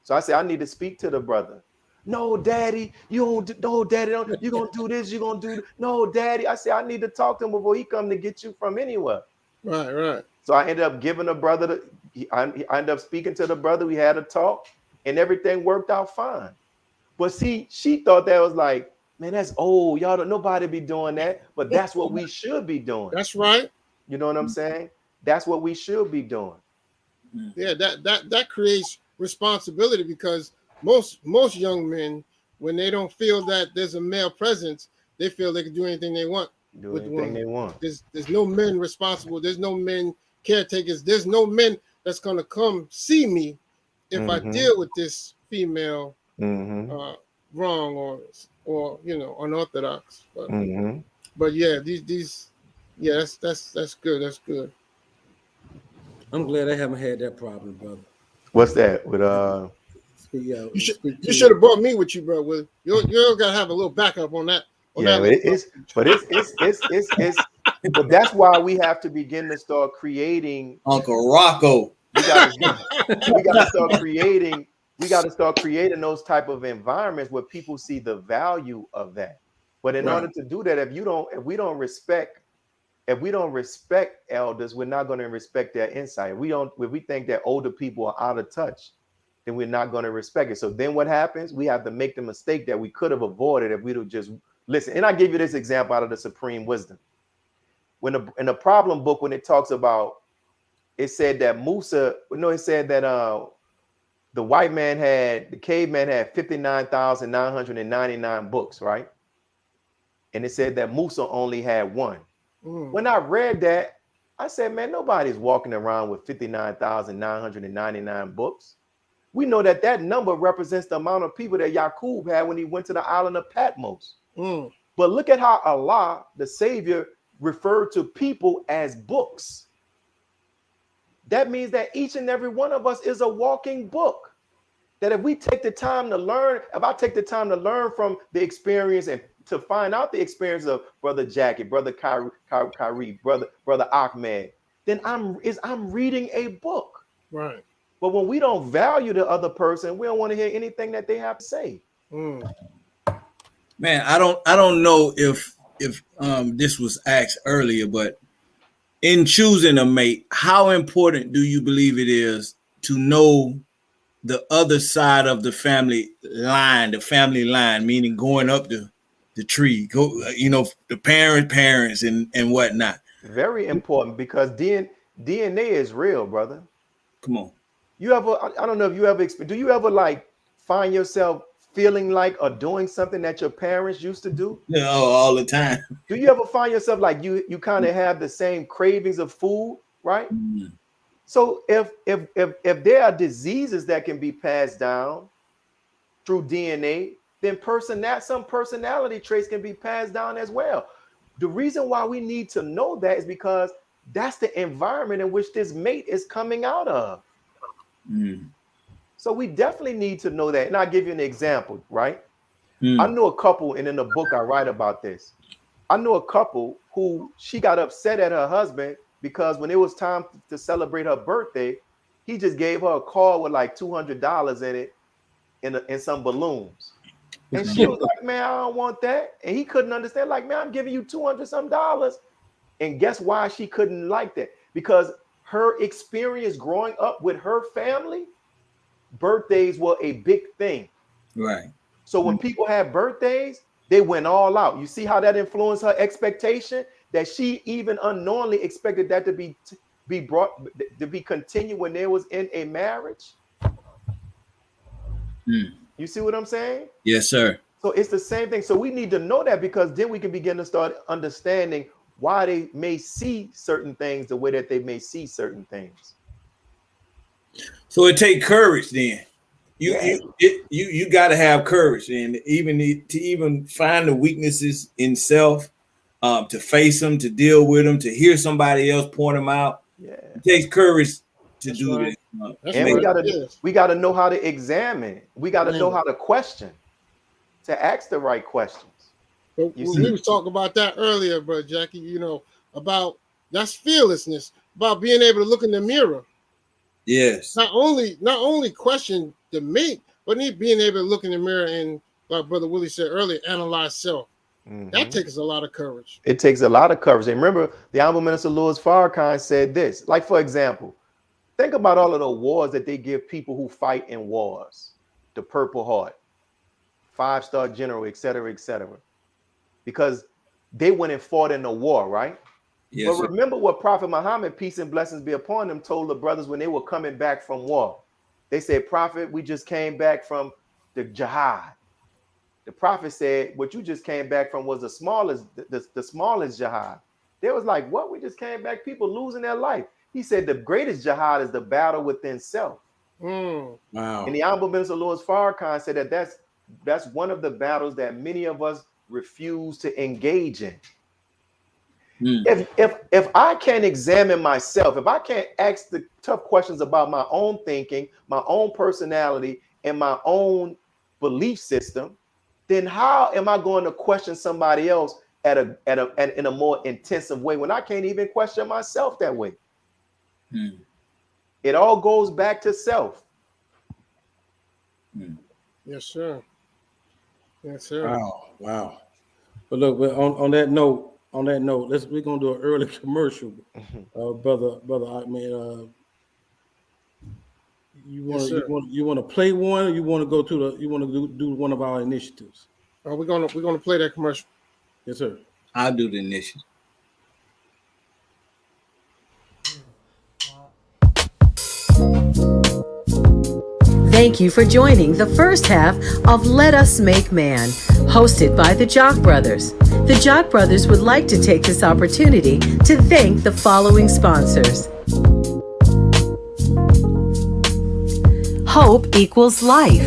So I said, I need to speak to the brother. No, daddy, you don't. No, daddy, don't. You're gonna do this. You're gonna do. No, daddy. I said, I need to talk to him before he come to get you from anywhere. Right, right. So I ended up giving the brother. I ended up speaking to the brother. We had a talk, and everything worked out fine. But see, she thought that was like, man, that's old. Y'all don't. Nobody be doing that. But that's what we should be doing. That's right. You know what I'm saying? That's what we should be doing. Yeah, that creates responsibility, because most young men, when they don't feel that there's a male presence, they feel they can do anything they want Do with the anything woman. they want. There's no men responsible. There's no men caretakers. There's no men that's gonna come see me if I deal with this female wrong or unorthodox. But yeah, these yeah, that's good. That's good. I'm glad I haven't had that problem, brother. What's that? With You should have brought me with you, bro. You gotta have a little backup on that. But that's why we have to begin to start creating. Uncle Rocco. We got to start creating. We got to start creating those type of environments where people see the value of that. But in order to do that, if we don't respect elders, we're not going to respect their insight. If we think that older people are out of touch, then we're not going to respect it. So then what happens? We have to make the mistake that we could have avoided if we'd have just listened. And I give you this example out of the Supreme Wisdom. In the problem book, when it talks about, it said that the caveman had 59,999 books, right? And it said that Musa only had one. When I read that, I said, man, nobody's walking around with 59,999 books. We know that number represents the amount of people that Yaqub had when he went to the island of Patmos. But look at how Allah, the Savior, referred to people as books. That means that each and every one of us is a walking book. That if we take the time to learn, if I take the time to learn from the experience and to find out the experience of Brother Jackie, Brother Kyrie, Brother Ahmed, then I'm reading a book. Right. But when we don't value the other person, we don't want to hear anything that they have to say. Man, I don't know if this was asked earlier, but in choosing a mate, how important do you believe it is to know the other side of the family line, meaning going up the tree, the parents and whatnot? Very important, because DNA is real, brother. Come on. I don't know if you ever do you ever like find yourself feeling like or doing something that your parents used to do? No, all the time. Do you ever find yourself like you kind of have the same cravings of food, right? So if there are diseases that can be passed down through DNA, then some personality traits can be passed down as well. The reason why we need to know that is because that's the environment in which this mate is coming out of. So we definitely need to know that. And I'll give you an example, right? I knew a couple, and in the book I write about this. I knew a couple who she got upset at her husband because when it was time to celebrate her birthday, he just gave her a card with like $200 in it in some balloons. And she was like, man, I don't want that. And he couldn't understand, like, man, I'm giving you $200 some. And guess why she couldn't like that? Because her experience growing up with her family, birthdays were a big thing. Right. So when people had birthdays, they went all out. You see how that influenced her expectation? That she even unknowingly expected that to be continued when they was in a marriage. You see what I'm saying? Yes, sir. So it's the same thing. So we need to know that, because then we can begin to start understanding why they may see certain things the way that they may see certain things. So it takes courage then. You got to have courage, and even find the weaknesses in self, to face them, to deal with them, to hear somebody else point them out. Yeah, it takes courage to do this. And we got to know how to examine. We got to know how to question, to ask the right questions. But we was talking about that earlier, bro, Jackie. About that's fearlessness, about being able to look in the mirror. Yes. Not only question the mate, but being able to look in the mirror and, like Brother Willie said earlier, analyze self. That takes a lot of courage. It takes a lot of courage. And remember, the Honorable Minister Louis Farrakhan said this. Like, for example, think about all of the awards that they give people who fight in wars. The Purple Heart, 5-star general, et cetera, et cetera. Because they went and fought in the war, right? Yes, but remember what Prophet Muhammad, peace and blessings be upon him, told the brothers when they were coming back from war. They said, Prophet, we just came back from the jihad. The Prophet said, what you just came back from was the smallest jihad. They was like, what? We just came back, people losing their life. He said, the greatest jihad is the battle within self. Wow. And the Honorable Minister Louis Farrakhan said that that's one of the battles that many of us refuse to engage in. If I can't examine myself, if I can't ask the tough questions about my own thinking, my own personality, and my own belief system, then how am I going to question somebody else in a more intensive way when I can't even question myself that way? It all goes back to self. Yes, sir. Yes, sir. Wow. But look, on that note, we're gonna do an early commercial, brother. I you want to play one? Or you want to go to you want to do one of our initiatives? We're gonna play that commercial. Yes, sir. I'll do the initiative. Thank you for joining the first half of Let Us Make Man, hosted by the Jock Brothers. The Jock Brothers would like to take this opportunity to thank the following sponsors. Hope equals life.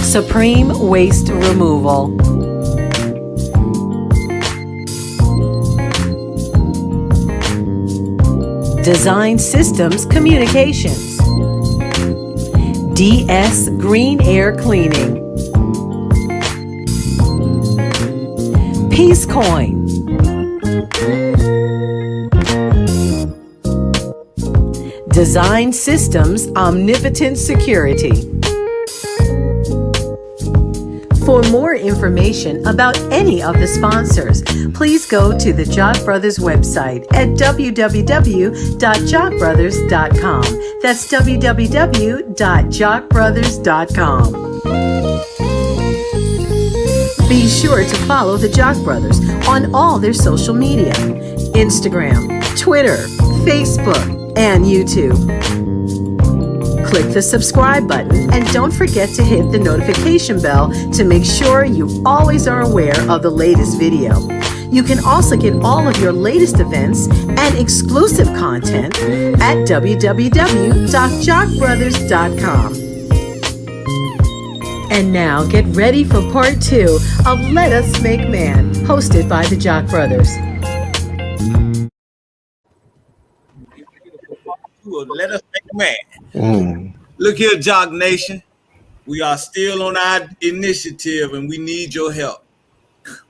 Supreme Waste Removal. Design Systems Communications. DS Green Air Cleaning. Peace Coin. Design Systems Omnipotent Security. For more information about any of the sponsors, please go to the Jock Brothers website at www.jockbrothers.com. That's www.jockbrothers.com. Be sure to follow the Jock Brothers on all their social media: Instagram, Twitter, Facebook, and YouTube. Click the subscribe button and don't forget to hit the notification bell to make sure you always are aware of the latest video. You can also get all of your latest events and exclusive content at www.jockbrothers.com. And now get ready for part 2 of Let Us Make Man, hosted by the Jock Brothers. Let us make man. Look here, Jock Nation. We are still on our initiative and we need your help.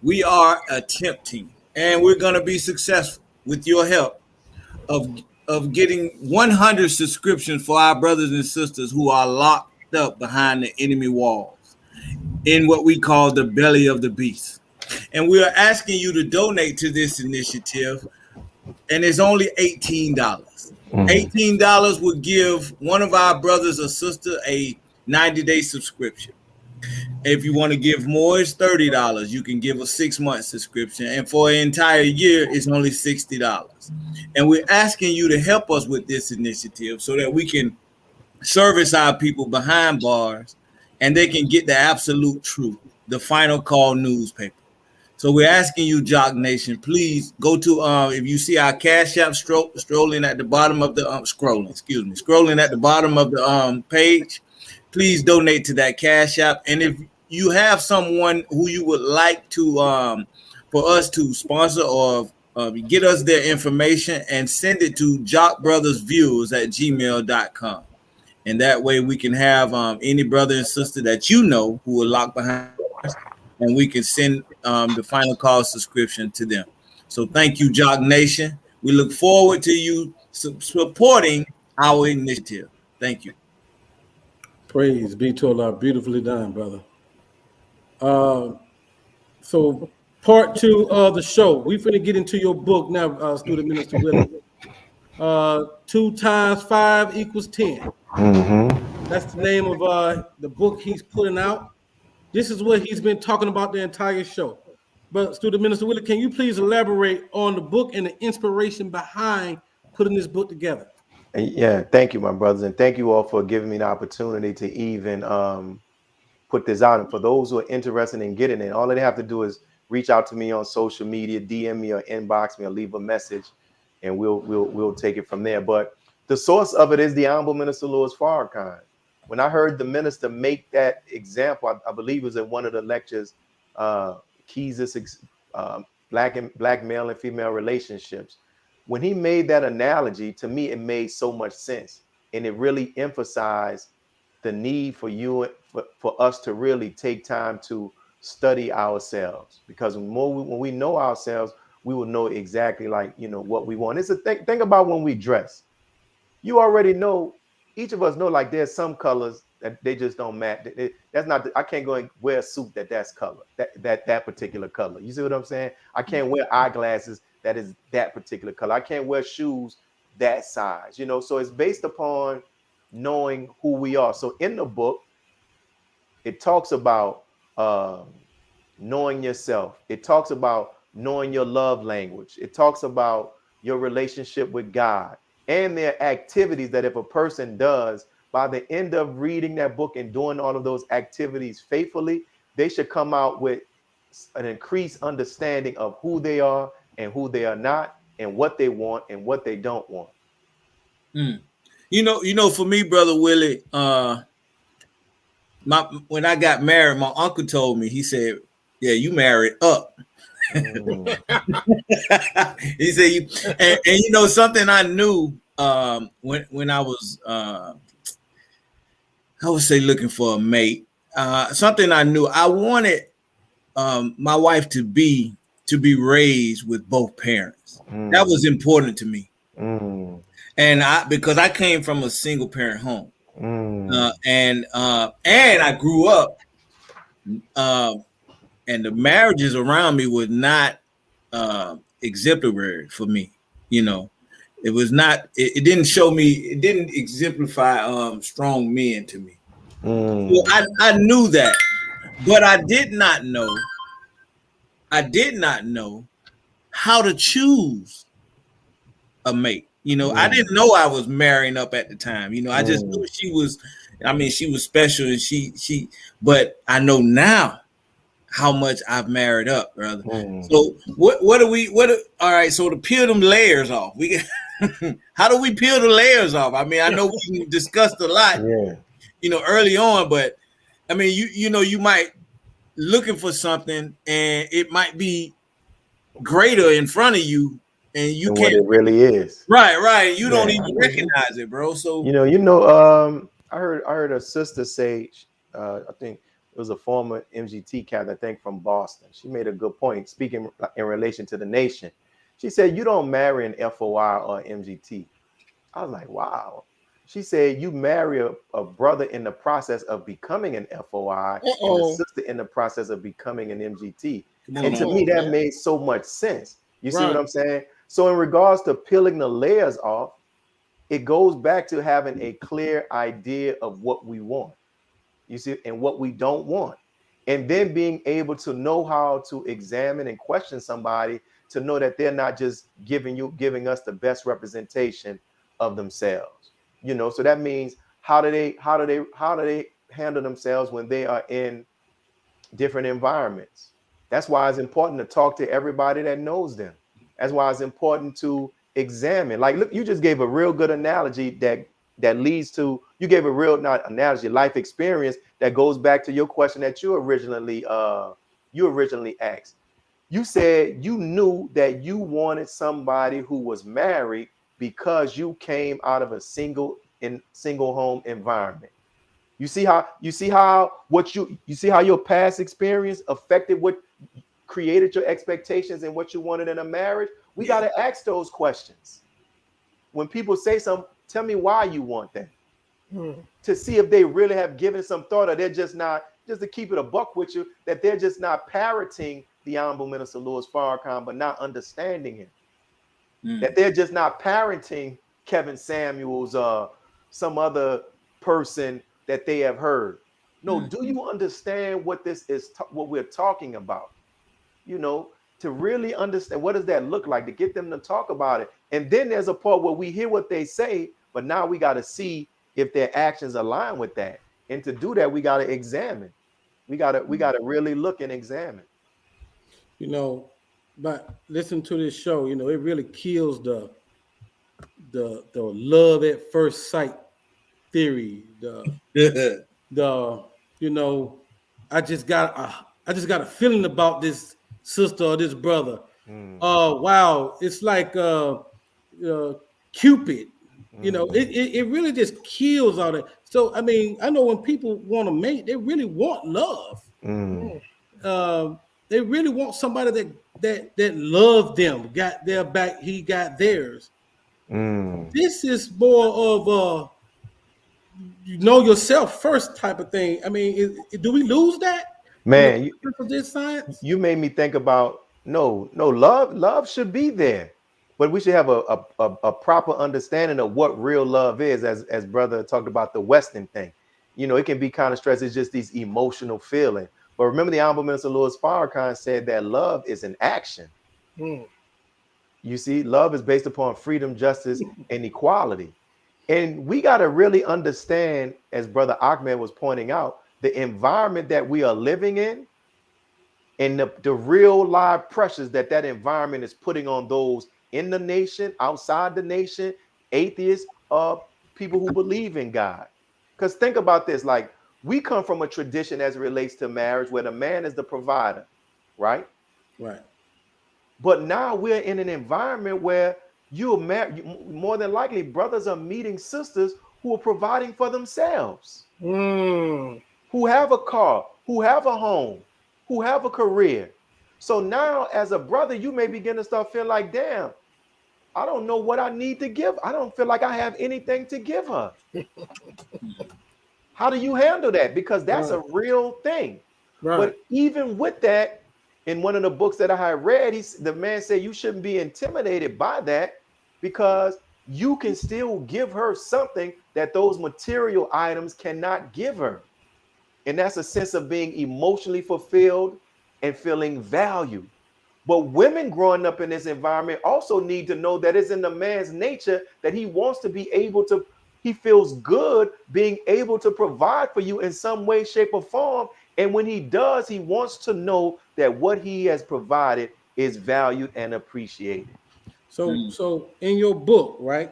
We are attempting, and we're going to be successful with your help, of getting 100 subscriptions for our brothers and sisters who are locked up behind the enemy walls in what we call the belly of the beast. And we are asking you to donate to this initiative, and it's only $18. $18 would give one of our brothers or sister a 90-day subscription. If you want to give more, it's $30. You can give a 6-month subscription. And for an entire year, it's only $60. And we're asking you to help us with this initiative so that we can service our people behind bars and they can get the absolute truth, the Final Call newspaper. So we're asking you, Jock Nation, please go to, if you see our Cash App scrolling at the bottom of the, scrolling at the bottom of the page, please donate to that Cash App. And if you have someone who you would like to, for us to sponsor or get us their information and send it to jockbrothersviewers@gmail.com. And that way we can have any brother and sister that you know who are locked behind us, and we can send the Final Call subscription to them. So thank you, Jock Nation. We look forward to you supporting our initiative. Thank you. Praise be to Allah. Beautifully done, brother. Uh, so part two of the show. We finna get into your book now, student minister Willie. 2 times 5 equals 10. That's the name of the book he's putting out. This is what he's been talking about the entire show. But student minister Willie, can you please elaborate on the book and the inspiration behind putting this book together? And yeah, thank you, my brothers, and thank you all for giving me the opportunity to even put this out. And for those who are interested in getting it, all they have to do is reach out to me on social media, DM me or inbox me or leave a message, and we'll take it from there. But the source of it is the Honorable Minister Louis Farrakhan. When I heard the minister make that example, I believe it was in one of the lectures, Keys' black male and female relationships. When he made that analogy, to me, it made so much sense. And it really emphasized the need for you, for us to really take time to study ourselves. Because when we know ourselves, we will know exactly what we want. It's a think about when we dress. You already know, each of us know, like there's some colors that they just don't match. That's not, I can't go and wear a suit that's color, that particular color. You see what I'm saying? I can't wear eyeglasses that is that particular color. I can't wear shoes that size, so it's based upon knowing who we are. So in the book, it talks about knowing yourself. It talks about knowing your love language. It talks about your relationship with God. And there are activities that if a person does, by the end of reading that book and doing all of those activities faithfully, they should come out with an increased understanding of who they are and who they are not, and what they want and what they don't want. For me, brother Willie, when I got married, my uncle told me, he said, "Yeah, you married up." He said, and something I knew when I was I would say looking for a mate. Something I knew, I wanted my wife to be raised with both parents. That was important to me. And because I came from a single parent home, and I grew up, and the marriages around me were not exemplary for me. It was not. It didn't show me. It didn't exemplify strong men to me. So I knew that, but I did not know. I did not know how to choose a mate. I didn't know I was marrying up at the time. I just knew she was. I mean, she was special, and she. But I know now how much I've married up, brother. So what do we? All right. So to peel them layers off, how do we peel the layers off? I mean, I know we discussed a lot, early on, but I mean, you might looking for something, and it might be greater in front of you, and you can't. What it really is. Right. You don't even recognize it, bro. So I heard a sister say, I think it was a former MGT captain, I think from Boston. She made a good point, speaking in relation to the nation. She said, you don't marry an FOI or MGT. I was like, wow. She said, you marry a brother in the process of becoming an FOI and a sister in the process of becoming an MGT. And to me, that made so much sense. You see what I'm saying? So in regards to peeling the layers off, it goes back to having a clear idea of what we want, you see, and what we don't want. And then being able to know how to examine and question somebody to know that they're not just giving us the best representation of themselves. So that means how do they handle themselves when they are in different environments? That's why it's important to talk to everybody that knows them. That's why it's important to examine. Like, look, you just gave a real good analogy that leads to, you gave a real, not analogy, life experience that goes back to your question that you originally asked. You said you knew that you wanted somebody who was married because you came out of a single home environment. You see how your past experience affected what created your expectations and what you wanted in a marriage? We got to ask those questions. When people say something, tell me why you want that. To see if they really have given some thought, or they're just not, just to keep it a buck with you, that they're just not parroting the Honorable Minister Louis Farrakhan, but not understanding him. That they're just not parenting Kevin Samuels or some other person that they have heard. No, do you understand what this is, what we're talking about? You know, to really understand what does that look like, to get them to talk about it. And then there's a part where we hear what they say, but now we got to see if their actions align with that. And to do that, we got to examine. We got to really look and examine. You know, but listen to this show, you know, it really kills the love at first sight theory. The you know, I just got a feeling about this sister or this brother. Wow, it's like Cupid. You know, it really just kills all that. So I mean, I know when people want to mate, they really want love. They really want somebody that loved them, got their back, he got theirs. This is more of you know yourself first type of thing. I mean, do we lose that? Man, of this science? you made me think about love should be there, but we should have a proper understanding of what real love is. As brother talked about the Western thing, you know, it can be kind of stressed. It's just these emotional feeling. But remember, the Honorable Minister Louis Farrakhan said that love is an action. You see, love is based upon freedom, justice, and equality. And we got to really understand, as Brother Ahmed was pointing out, the environment that we are living in and the real live pressures that environment is putting on those in the nation, outside the nation, atheists, people who believe in God. Because think about this, like, we come from a tradition as it relates to marriage where the man is the provider, right? Right. But now we're in an environment where you're married, more than likely, brothers are meeting sisters who are providing for themselves, who have a car, who have a home, who have a career. So now, as a brother, you may begin to start feeling like, damn, I don't know what I need to give. I don't feel like I have anything to give her. How do you handle that? Because that's a real thing. Right. But even with that, in one of the books that I had read, the man said you shouldn't be intimidated by that, because you can still give her something that those material items cannot give her. And that's a sense of being emotionally fulfilled and feeling valued. But women growing up in this environment also need to know that it's in the man's nature that he wants to be able to, he feels good being able to provide for you in some way, shape, or form. And when he does, he wants to know that what he has provided is valued and appreciated. So in your book, right,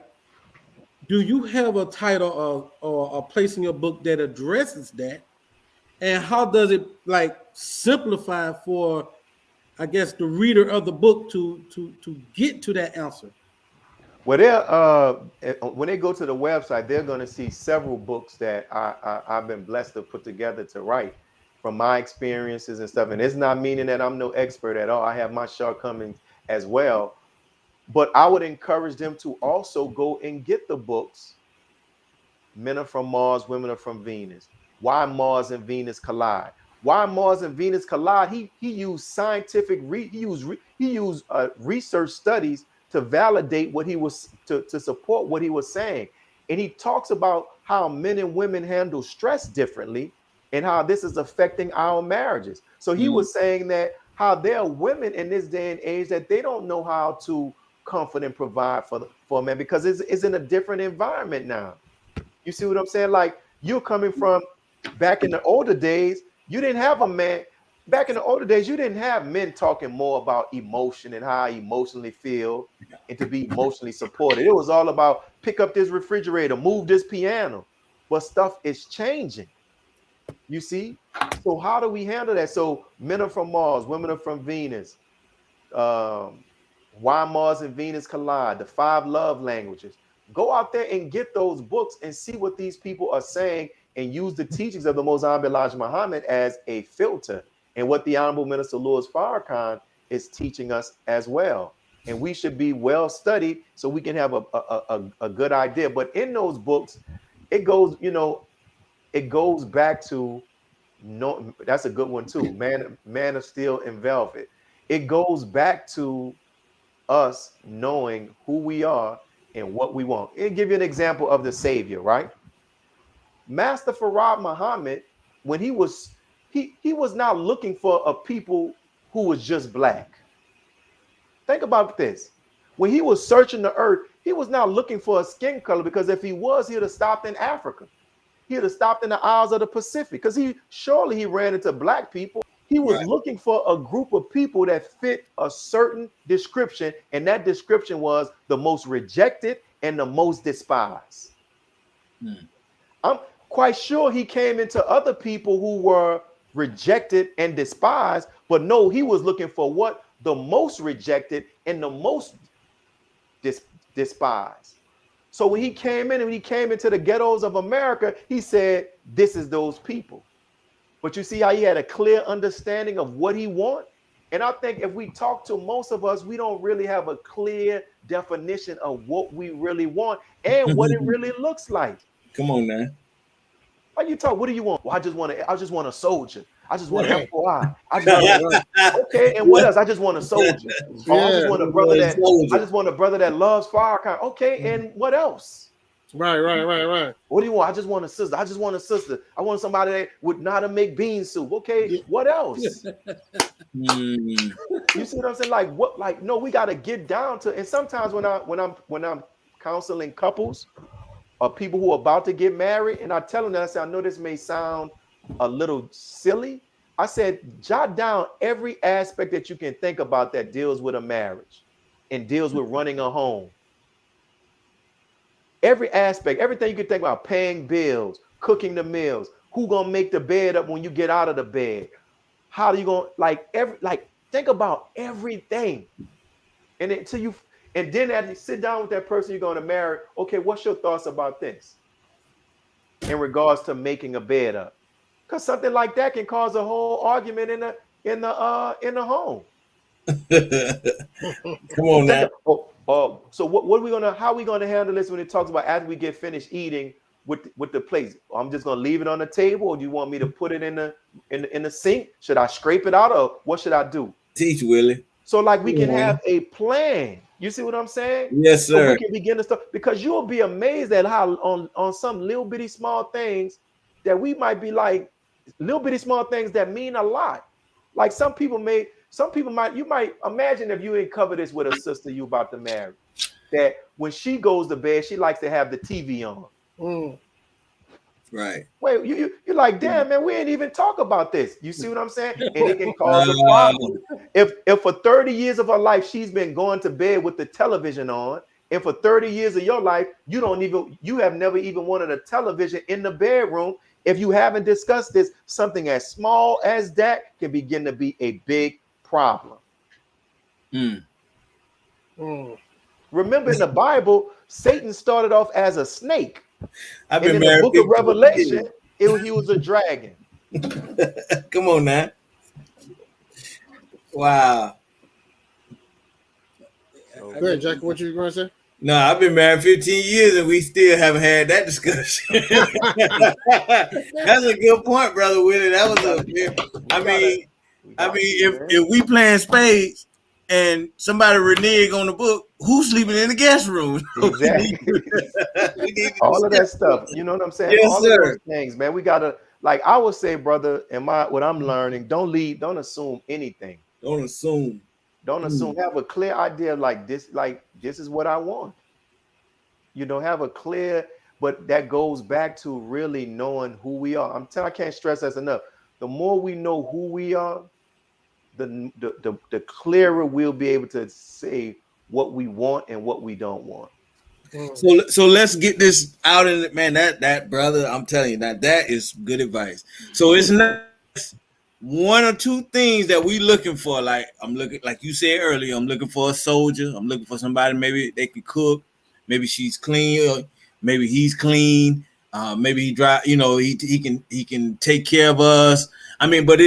do you have a title or a place in your book that addresses that? And how does it like simplify for, I guess, the reader of the book to get to that answer? Well, when they go to the website, they're going to see several books that I've been blessed to put together to write from my experiences and stuff. And it's not meaning that I'm no expert at all. I have my shortcomings as well. But I would encourage them to also go and get the books. Men Are From Mars, Women Are From Venus. Why Mars and Venus Collide. Why Mars and Venus Collide. He used scientific, he used research studies to validate what he was, to support what he was saying. And he talks about how men and women handle stress differently and how this is affecting our marriages. So he was saying that how there are women in this day and age that they don't know how to comfort and provide for a man because it's in a different environment now. You see what I'm saying? Like, you're coming from back in the older days, you didn't have a man. Back in the older days, you didn't have men talking more about emotion and how I emotionally feel and to be emotionally supported. It was all about pick up this refrigerator, move this piano. But stuff is changing. You see? So how do we handle that? So Men Are From Mars, Women Are From Venus. Why Mars and Venus Collide, the 5 love languages. Go out there and get those books and see what these people are saying and use the teachings of the Most Honorable Elijah Muhammad as a filter and what the Honorable Minister Louis Farrakhan is teaching us as well. and we should be well studied so we can have a good idea. But in those books, it goes, it goes back to no, that's a good one too. Man of Steel and Velvet. It goes back to us knowing who we are and what we want. I'll give you an example of the Savior, right? Master Farad Muhammad, when he was not looking for a people who was just black. Think about this. When he was searching the earth, he was not looking for a skin color, because if he was, he would have stopped in Africa. He would have stopped in the Isles of the Pacific, because he ran into black people. He was looking for a group of people that fit a certain description, and that description was the most rejected and the most despised. I'm quite sure he came into other people who were rejected and despised, but no, he was looking for what? The most rejected and the most despised. So when he came in and when he came into the ghettos of America, he said, this is those people. But you see how he had a clear understanding of what he wants? And I think if we talk to most of us, we don't really have a clear definition of what we really want and what it really looks like. Come on, man. Like you talk, what do you want? Well, I just want a soldier. I just want an FOI. I just want okay, and what else? I just want a soldier. Oh, I just want a brother that loves fire. Okay, and what else? Right. What do you want? I just want a sister. I want somebody that would know how to make bean soup. Okay, what else? You see what I'm saying? Like what? Like no, we got to get down to. And sometimes when I'm counseling couples or people who are about to get married, and I tell them that, I say, I know this may sound a little silly. I said, jot down every aspect that you can think about that deals with a marriage and deals with running a home. Every aspect, everything you can think about: paying bills, cooking the meals, who gonna make the bed up when you get out of the bed, how are you gonna think about everything. And then as you sit down with that person you're gonna marry, okay, what's your thoughts about this in regards to making a bed up? Because something like that can cause a whole argument in the home. Come on now. So how are we gonna handle this when it talks about after we get finished eating with the plates? I'm just gonna leave it on the table, or do you want me to put it in the sink? Should I scrape it out, or what should I do? Teach Willie. So we can have a plan. You see what I'm saying? Yes, sir. So we can begin to start, because you'll be amazed at how on some little bitty small things that we might be like little bitty small things that mean a lot. Like you might imagine if you didn't cover this with a sister you about to marry, that when she goes to bed, she likes to have the TV on. Right. Wait, you're like, damn, man, we ain't even talk about this. You see what I'm saying? And it can cause a problem. If for 30 years of her life she's been going to bed with the television on, and for 30 years of your life you have never even wanted a television in the bedroom. If you haven't discussed this, something as small as that can begin to be a big problem. Remember, in the Bible, Satan started off as a snake. I've been in the married book of Revelation, he was a dragon. Come on now. Wow. Go ahead, Jack. What you going to say? No, I've been married 15 years and we still haven't had that discussion. That's a good point, brother Willie. That was if we playing spades and somebody renege on the book, who's sleeping in the guest room? Exactly. All of that stuff. You know what I'm saying? Yes, all sir. Of those things, man. We gotta, I would say, brother, what I'm learning, don't assume anything. Don't assume. Have a clear idea this is what I want. Have a clear, but that goes back to really knowing who we are. I can't stress that enough. The more we know who we are, the clearer we'll be able to say what we want and what we don't want. So let's get this out in it, man. That brother, I'm telling you, that is good advice. So it's not one or two things that we looking for. Like you said earlier, I'm looking for a soldier. I'm looking for somebody, maybe they can cook, maybe she's clean, or maybe he's clean. Maybe he drive, he can take care of us. I mean, but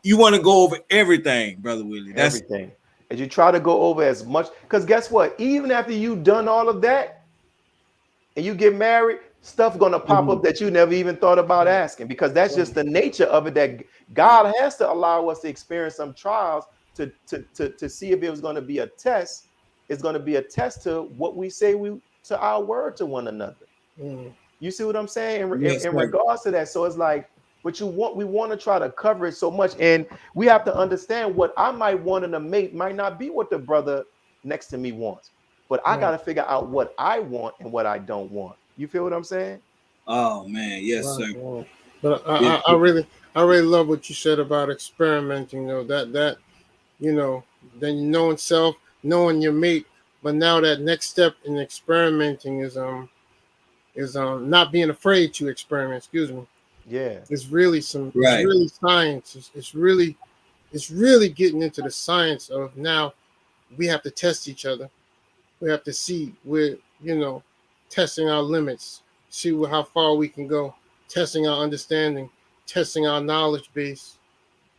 you want to go over everything, brother Willie. That's everything. as you try to go over as much, because guess what? Even after you've done all of that and you get married, stuff gonna pop up that you never even thought about asking, because that's just the nature of it, that God has to allow us to experience some trials to see if it was going to be a test. It's going to be a test to what we say to our word to one another. You see what I'm saying in regards to that? So it's like, but we want to try to cover it so much, and we have to understand what I might want in a mate might not be what the brother next to me wants, but I got to figure out what I want and what I don't want. You feel what I'm saying? Oh man, yes, sir. Right. But I really love what you said about experimenting. You know, that you know, then knowing self, knowing your mate. But now that next step in experimenting is not being afraid to experiment. Excuse me. Yeah. It's really it's really science. It's really getting into the science of, now we have to test each other. We have to see where, testing our limits, see how far we can go, testing our understanding, testing our knowledge base.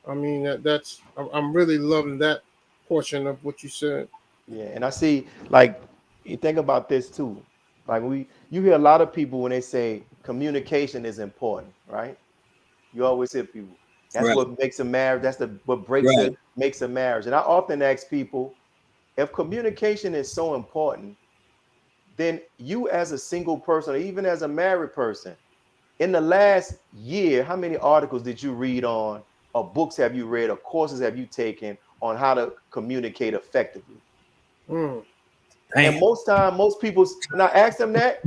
I mean, I'm really loving that portion of what you said. Yeah, and I see, like, you think about this too. Like, you hear a lot of people when they say communication is important, right? You always hear people, that's what makes a marriage, what breaks it, makes a marriage. And I often ask people, if communication is so important, then you as a single person, or even as a married person, in the last year, how many articles did you read on, or books have you read, or courses have you taken on how to communicate effectively? And most people, when I ask them that,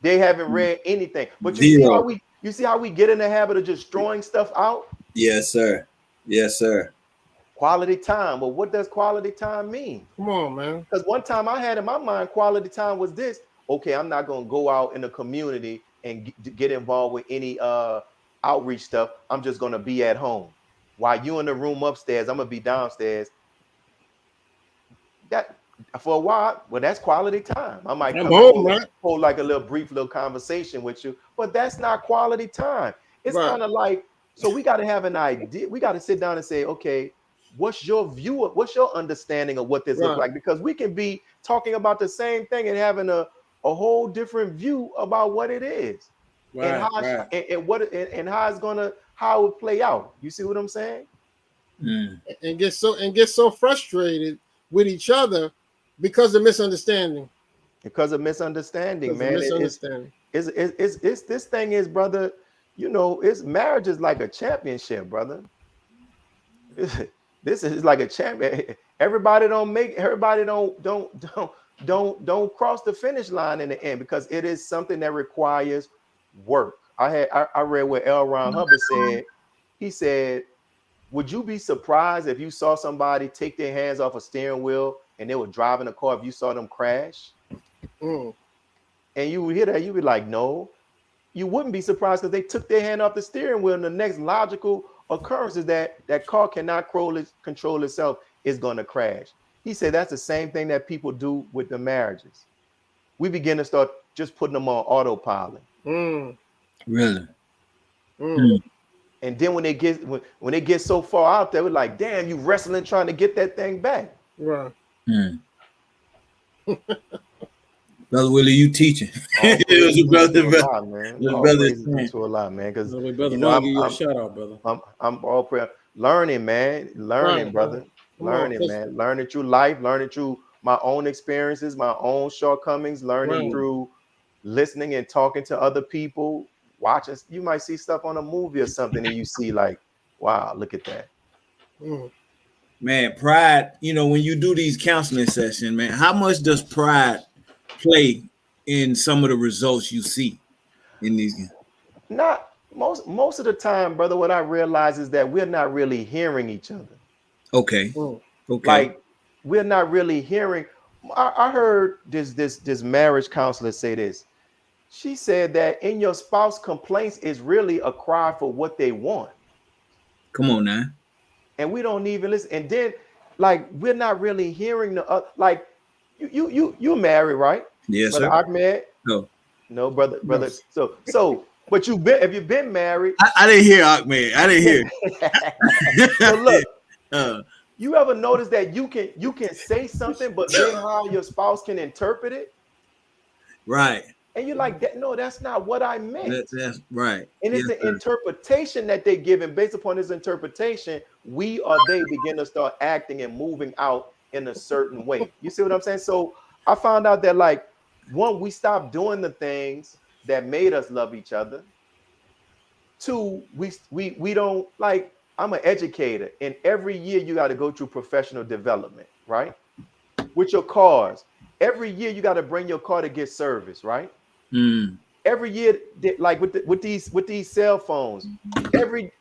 they haven't read anything. But you see how we get in the habit of just throwing stuff out? Yes, sir. Yes, sir. Quality time. Well, what does quality time mean? Come on, man. Because one time I had in my mind, quality time was this. Okay, I'm not going to go out in the community and get involved with any outreach stuff. I'm just going to be at home. While you in the room upstairs, I'm going to be downstairs. That for a while, well, that's quality time. I might come hold like a brief little conversation with you, but that's not quality time. It's kind of like, so we got to have an idea. We got to sit down and say, okay, what's your view of, what's your understanding of what this looks like? Because we can be talking about the same thing and having a whole different view about what it is, and how it's gonna, how it would play out. You see what I'm saying? And get so frustrated with each other because of misunderstanding. Man. It's this thing is, brother. It's marriage is like a championship, brother. This is like a champion. Everybody don't cross the finish line in the end, because it is something that requires work. I read what L. Ron Hubbard said. He said, would you be surprised if you saw somebody take their hands off a steering wheel and they were driving a car, if you saw them crash? And you would hear that, you'd be like, no. You wouldn't be surprised because they took their hand off the steering wheel, and the next logical occurrence is that car cannot control itself, is going to crash. He said that's the same thing that people do with the marriages. We begin to start just putting them on autopilot. Really? And then when they get so far out there, we're like, damn, you wrestling trying to get that thing back. Right. Brother Willie, you teaching? It was a brother, man. To a lot, man. Because I'm give you a shout out, brother. I'm all prayer, learning, man, brother, learning, man, learning through life, learning through my own experiences, my own shortcomings, learning through listening and talking to other people, watching. You might see stuff on a movie or something, and you see like, wow, look at that. Man, pride. When you do these counseling sessions, man, how much does pride play in some of the results you see in these? Not most of the time, brother. What I realize is that we're not really hearing each other. Okay. Like, we're not really hearing. I heard this marriage counselor say this. She said that in your spouse complaints is really a cry for what they want. Come on now. And we don't even listen. And then, like, we're not really hearing the like. You married, right? Yes, brother sir. Ahmed? No, brother. Yes. So, but have you been married? I didn't hear Ahmed. I didn't hear. So look, You ever notice that you can say something, but then how your spouse can interpret it? Right. And you're like, that, no, that's not what I meant. That's right. And it's Yes, the sir. interpretation that they give, and based upon this interpretation, we or they begin to start acting and moving out in a certain way. You see what I'm saying? So I found out that, like, one, we stopped doing the things that made us love each other. Two, we don't, like, I'm an educator, and every year you got to go through professional development, right? With your cars, every year you got to bring your car to get service, right? Mm. Every year, like with these cell phones,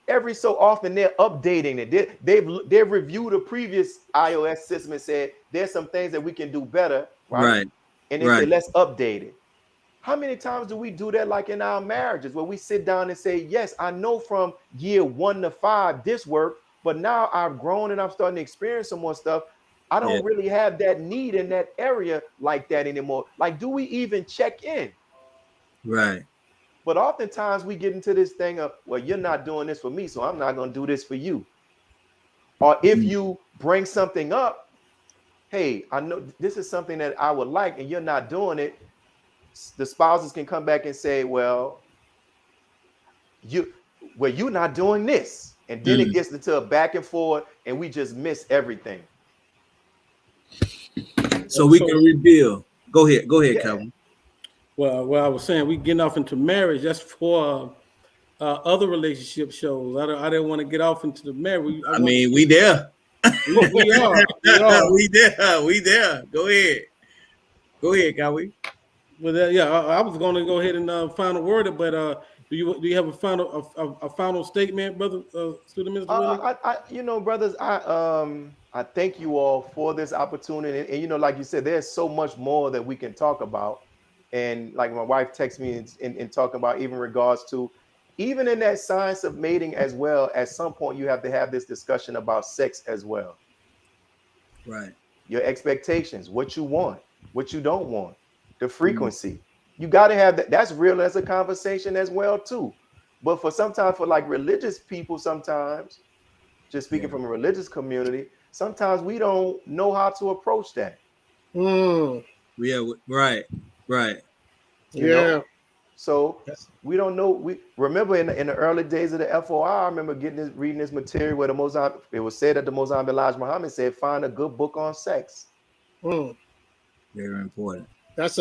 every so often they're updating it. They've reviewed a previous iOS system and said there's some things that we can do better, right? Right. And they say let's update it. How many times do we do that, like in our marriages, where we sit down and say, yes, I know from year 1 to 5 this worked, but now I've grown and I'm starting to experience some more stuff. I don't really have that need in that area like that anymore. Like, do we even check in? Right. But oftentimes we get into this thing of, well, you're not doing this for me, so I'm not going to do this for you. Or if you bring something up, hey, I know this is something that I would like, and you're not doing it. The spouses can come back and say, well, you're not doing this. And then it gets into a back and forth, and we just miss everything. So we can rebuild. Go ahead, Yeah. Calvin. Well, I was saying we getting off into marriage. That's for other relationship shows. I didn't want to get off into the marriage. I mean, we there. We are. We there. Go ahead, Calvin. Well, yeah, I was going to go ahead and final word it, but do you have a final statement, brother, student Minister Willie? Brothers, I thank you all for this opportunity, and like you said, there's so much more that we can talk about, and like my wife texted me in talking about even regards to, even in that science of mating as well. At some point, you have to have this discussion about sex as well. Right. Your expectations, what you want, what you don't want, the frequency. You got to have that. That's real as a conversation as well too. But for like religious people, sometimes, just speaking from a religious community, sometimes we don't know how to approach that. Yeah, right. You know? So we don't know. We remember in the early days of the FOI, I remember reading this material where it was said that the Mozambique Elijah Muhammad said, find a good book on sex. Very important. That's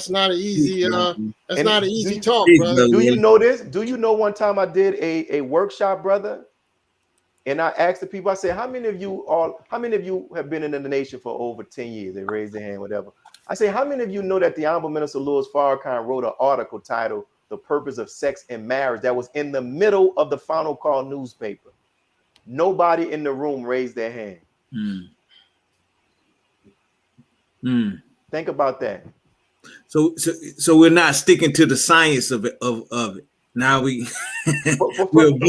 not an easy talk, brother. brother. Do you know this? Do you know one time I did a workshop, brother? And I asked the people, I said, how many of you have been in the nation for over 10 years? They raised their hand, whatever. I say, how many of you know that the Honorable Minister Louis Farrakhan wrote an article titled The Purpose of Sex and Marriage that was in the middle of the Final Call newspaper? Nobody in the room raised their hand. Think about that. So we're not sticking to the science of it. Now we're avoiding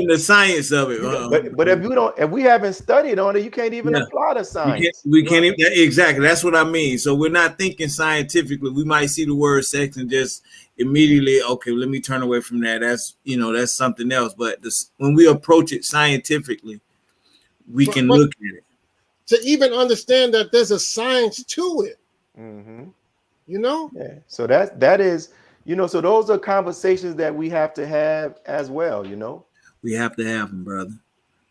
the science of it. But if we haven't studied on it, you can't even apply the science. We can't even, exactly. That's what I mean. So we're not thinking scientifically. We might see the word sex and just immediately, okay, let me turn away from that. That's something else. But when we approach it scientifically, we can look at it. To even understand that there's a science to it. Yeah. So that is, so those are conversations that we have to have as well. We have to have them, brother.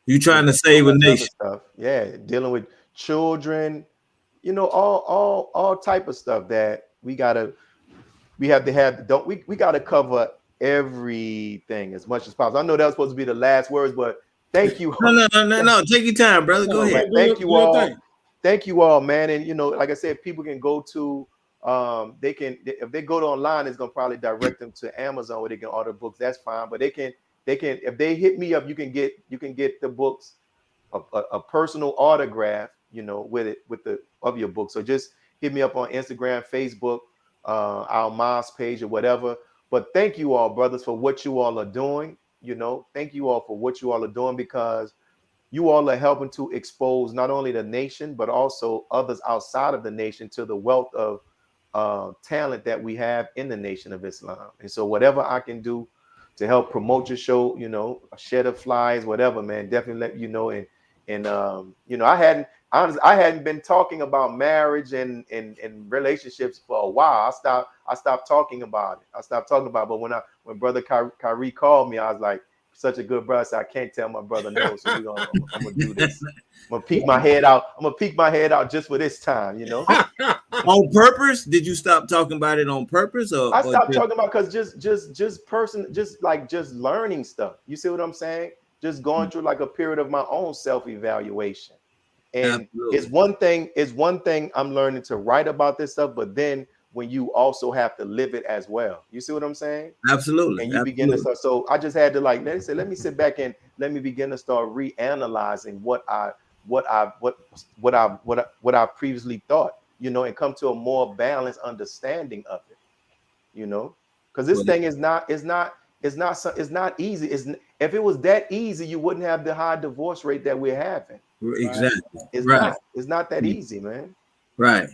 You trying to save a nation? Stuff. Yeah, dealing with children, all type of stuff that we have to have. We got to cover everything as much as possible. I know that was supposed to be the last words, but thank you. No. Take your time, brother. Go ahead. Thank you all. Thank you all, man. And like I said, people can go to if they go to online, it's gonna probably direct them to Amazon where they can order books. That's fine. But they can if they hit me up, you can get the books, a personal autograph, of your book. So just hit me up on Instagram, Facebook, our Moms page or whatever. But thank you all, brothers, for what you all are doing. Thank you all for what you all are doing, because you all are helping to expose not only the nation, but also others outside of the nation to the wealth of talent that we have in the Nation of Islam. And so whatever I can do to help promote your show, a shed of flies, whatever, man, definitely let you know. And And you know, I hadn't been talking about marriage and relationships for a while. I stopped talking about it. I stopped talking about it. But when Brother Kyrie called me, I was like, such a good brother, so I can't tell my brother no. So I'm gonna do this. I'm gonna peek my head out. I'm gonna peek my head out just for this time, you know. On purpose? Did you stop talking about it on purpose, or I stopped talking about because just learning stuff. You see what I'm saying? Just going through like a period of my own self-evaluation. And it's one thing I'm learning to write about this stuff, but then when you also have to live it as well. You see what I'm saying? Absolutely. And you begin to start. So I just had to let me sit back and let me begin to start reanalyzing what I previously thought, you know, and come to a more balanced understanding of it, you know, because this thing is not easy. If it was that easy, you wouldn't have the high divorce rate that we're having. Exactly. It's not that easy, man. Right.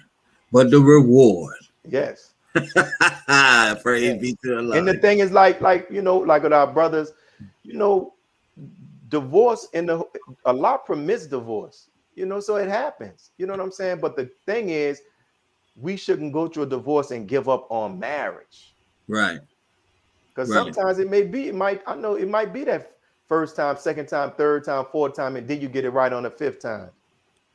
But the reward. Yes. Praise be to Allah. And the thing is, like you know, like with our brothers, you know, divorce Allah permits divorce, you know, so it happens. You know what I'm saying? But the thing is, we shouldn't go through a divorce and give up on marriage. Right. Because sometimes it might be that first time, second time, third time, fourth time, and then you get it right on the fifth time.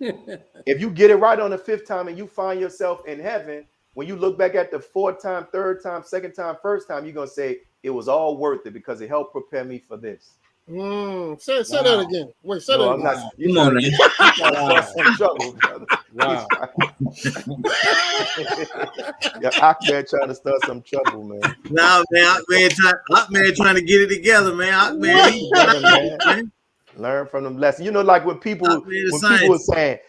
If you get it right on the fifth time and you find yourself in heaven, when you look back at the fourth time, third time, second time, first time, you're going to say it was all worth it because it helped prepare me for this. Say that again. Wait, say that I'm again. not. You trying to some trouble, brother. Wow. Yeah, Ahmed trying to start some trouble, man. Now, man, Ahmed trying to get it together, man. Ahmed, learn from them lessons. You know, like when people were saying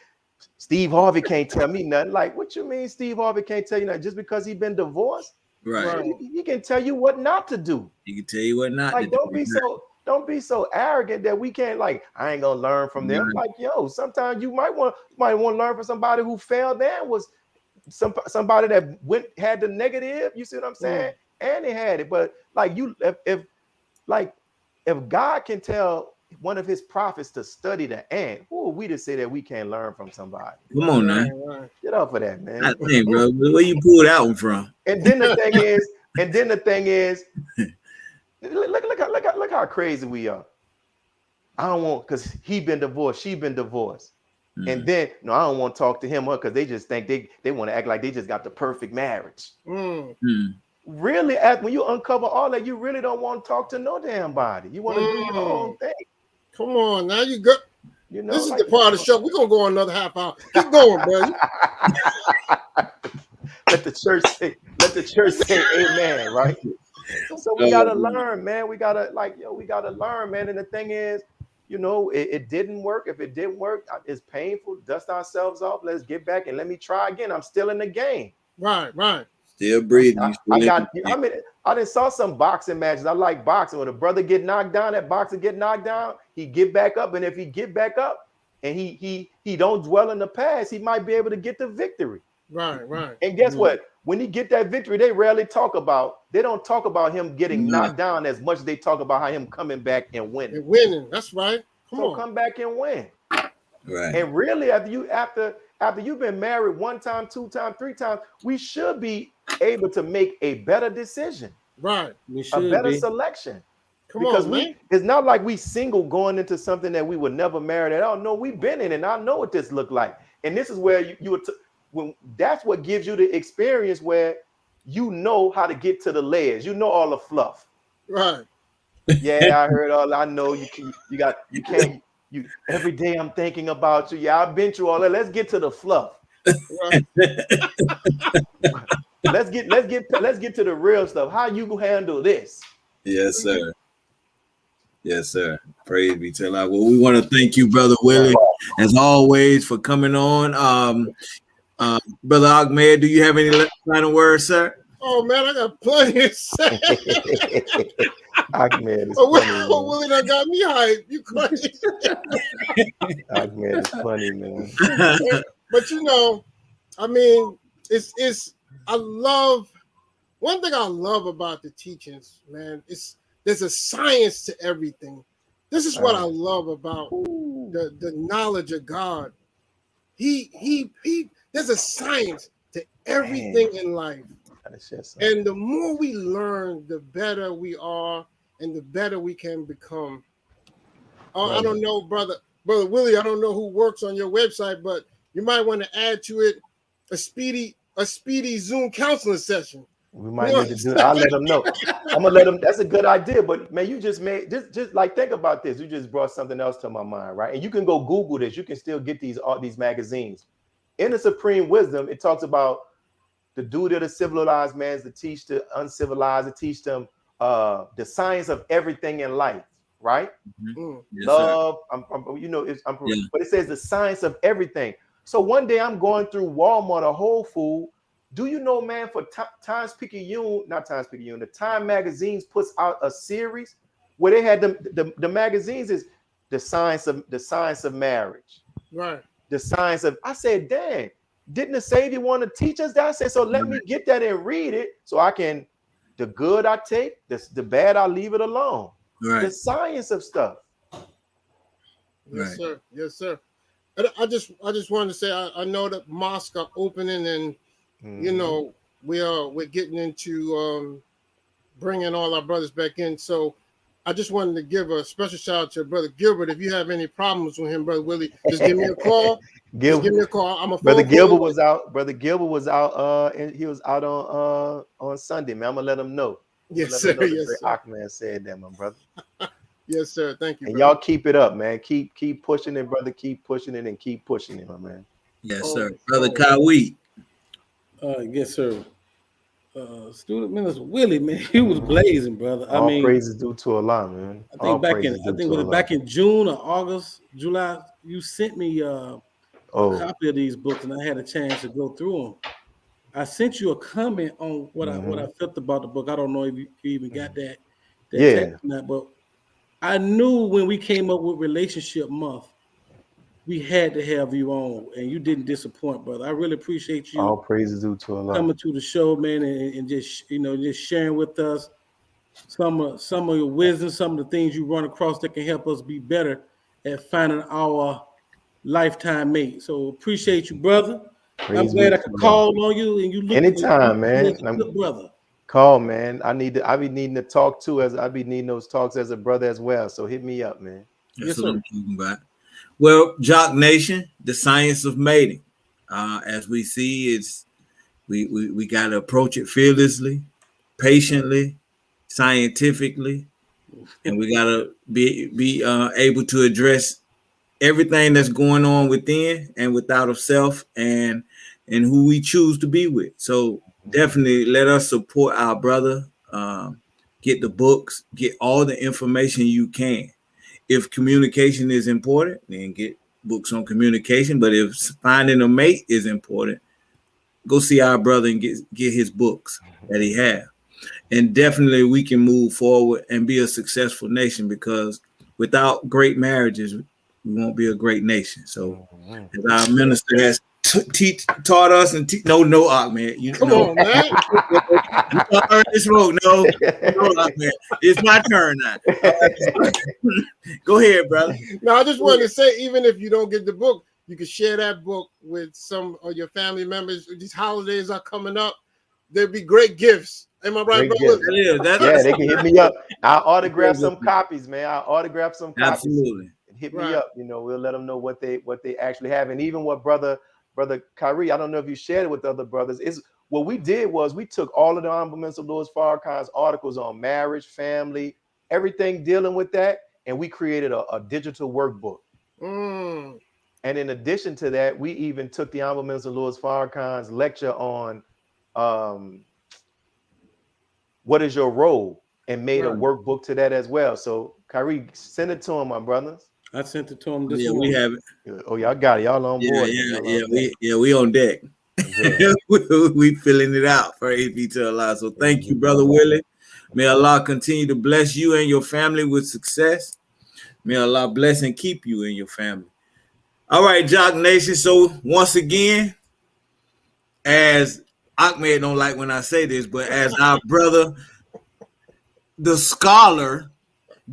Steve Harvey can't tell me nothing. Like, what you mean Steve Harvey can't tell you nothing just because he's been divorced? Right. He can tell you what not to do. He can tell you what not to do. Don't be so arrogant that we can't, like, I ain't gonna learn from them. Like, yo, sometimes you might want to learn from somebody who failed and was somebody that had the negative. You see what I'm saying? And they had it. But like if God can tell one of his prophets to study the ant, who are we to say that we can't learn from somebody? Come on now. Get off of that, man. Hey, bro, where you pull that one from? And then the thing is, look how crazy we are. I don't want, because he been divorced, she been divorced. And then no, I don't want to talk to him because they just think they want to act like they just got the perfect marriage. Really, when you uncover all that, you really don't want to talk to no damn body. You want to do your own thing. Come on, now you go. You know, this is the part of the show. We're gonna go another half hour. Keep going, bro. Let the church say amen, right? So we gotta learn, man. We gotta learn, man. And the thing is, you know, it didn't work. If it didn't work, it's painful. Dust ourselves off. Let's get back and let me try again. I'm still in the game. Right. Still breathing. I done saw some boxing matches. I like boxing. When a brother get knocked down, that boxer get knocked down, he get back up. And if he get back up and he don't dwell in the past, he might be able to get the victory. Right. And guess what? When he get that victory, they don't talk about him getting knocked down as much as they talk about how him coming back and winning. That's right. Come back and win. Right. And really, after you've been married 1 time, 2 times, 3 times, we should be able to make a better decision. Right. A better selection. It's not like we single going into something that we would never marry at all. No, we've been in it, and I know what this look like. And this is where when that's what gives you the experience where you know how to get to the layers. You know all the fluff. Right. Yeah, I heard all. I know you can't. Every day I'm thinking about you. Yeah, I've been through all that. Let's get to the fluff. Right. let's get to the real stuff. How you handle this? Yes, sir. Yes, sir. Praise be to Allah. Well, we want to thank you, Brother Willie, as always, for coming on. Brother Ahmed, do you have any final words, sir? Oh man, I got plenty to say. Ahmed is Willie done got me hyped. You crazy? Ahmed is funny, man. But you know, I mean, one thing I love about the teachings, man, there's a science to everything. This is what I love about the knowledge of God. He there's a science to everything in life. And the more we learn, the better we are and the better we can become. I don't know, brother Willie, I don't know who works on your website, but you might want to add to it a speedy Zoom counseling session. We might need to do it. I'll let them know. I'm gonna let them. That's a good idea. But man, you just made just like think about this. You just brought something else to my mind, right? And you can go Google this. You can still get all these magazines. In the Supreme Wisdom, it talks about the duty of the civilized man is to teach the uncivilized, to teach them the science of everything in life, right? Mm. Yes, love, but it says the science of everything. So one day I'm going through Walmart or Whole Foods. Do you know, man, for the Time magazines puts out a series where they had the magazines is the science of marriage. Right. The science of, I said, dang, didn't the Savior want to teach us that? I said, so let me get that and read it so I can, the good I take, the bad I leave it alone. Right. The science of stuff. Yes, sir. Yes, sir. I just wanted to say I know that mosques are opening and you know we're getting into bringing all our brothers back in. So I just wanted to give a special shout out to Brother Gilbert. If you have any problems with him, Brother Willie, just give me a call. Just give me a call. I'm a Brother Gilbert was out. Brother Gilbert was out. And he was out on Sunday, man. I'm gonna let him know. Yes, sir. Yes, sir. Aquaman said that, my brother. Yes, sir. Thank you. And y'all keep it up, man. Keep pushing it, brother. Keep pushing it and keep pushing it, my man. Yes, sir. Brother Kawhi. Yes, sir. Student Minister Willie, man, he was blazing, brother. All praises due to Allah, man. I think back in June or August, July, you sent me a copy of these books, and I had a chance to go through them. I sent you a comment on what I felt about the book. I don't know if you even got that text or not, but I knew when we came up with Relationship Month, we had to have you on, and you didn't disappoint, brother. I really appreciate you. All praises due to Allah. Coming to the show, man, and just just sharing with us some of your wisdom, some of the things you run across that can help us be better at finding our lifetime mate. So appreciate you, brother. I'm glad I could call on you, and you look anytime, man. Good brother. Call, man. I be needing to talk too, as I be needing those talks as a brother as well. So hit me up, man. That's what I'm talking about. Well, Jock Nation, the science of mating. As we see, we got to approach it fearlessly, patiently, scientifically, and we got to be able to address everything that's going on within and without of self, and who we choose to be with. So definitely let us support our brother. Get the books, get all the information you can. If communication is important, then get books on communication. But if finding a mate is important, go see our brother and get his books that he have. And definitely we can move forward and be a successful nation, because without great marriages, we won't be a great nation. So as our minister has taught us and no, man. Come on, man. You already this road. No, man. It's my turn now. Go ahead, brother. No, I just wanted to say, even if you don't get the book, you can share that book with some of your family members. These holidays are coming up. There'd be great gifts. Am I right, brother? Yeah, they can hit me up. I'll autograph some copies, man. I'll autograph some copies. Absolutely. Hit me up. We'll let them know what they actually have, and even what brother Kyrie, I don't know if you shared it with the other brothers. Is what we did was we took all of the Honorable Minister Louis Farrakhan's articles on marriage, family, everything dealing with that, and we created a digital workbook. And in addition to that, we even took the Honorable Minister Louis Farrakhan's lecture on what is your role, and made a workbook to that as well. So Kyrie, send it to him, my brothers. I sent it to him this morning. We have it. Oh, y'all got it. Y'all on board. We on deck. We filling it out for AP to Allah. So thank you, Brother Willie. May Allah continue to bless you and your family with success. May Allah bless and keep you and your family. All right, Jock Nation. So once again, as Ahmed don't like when I say this, but as our brother, the scholar,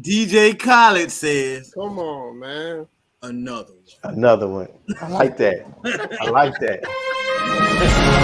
DJ Khaled says, Come on, man. another one. Another one. I like that. I like that.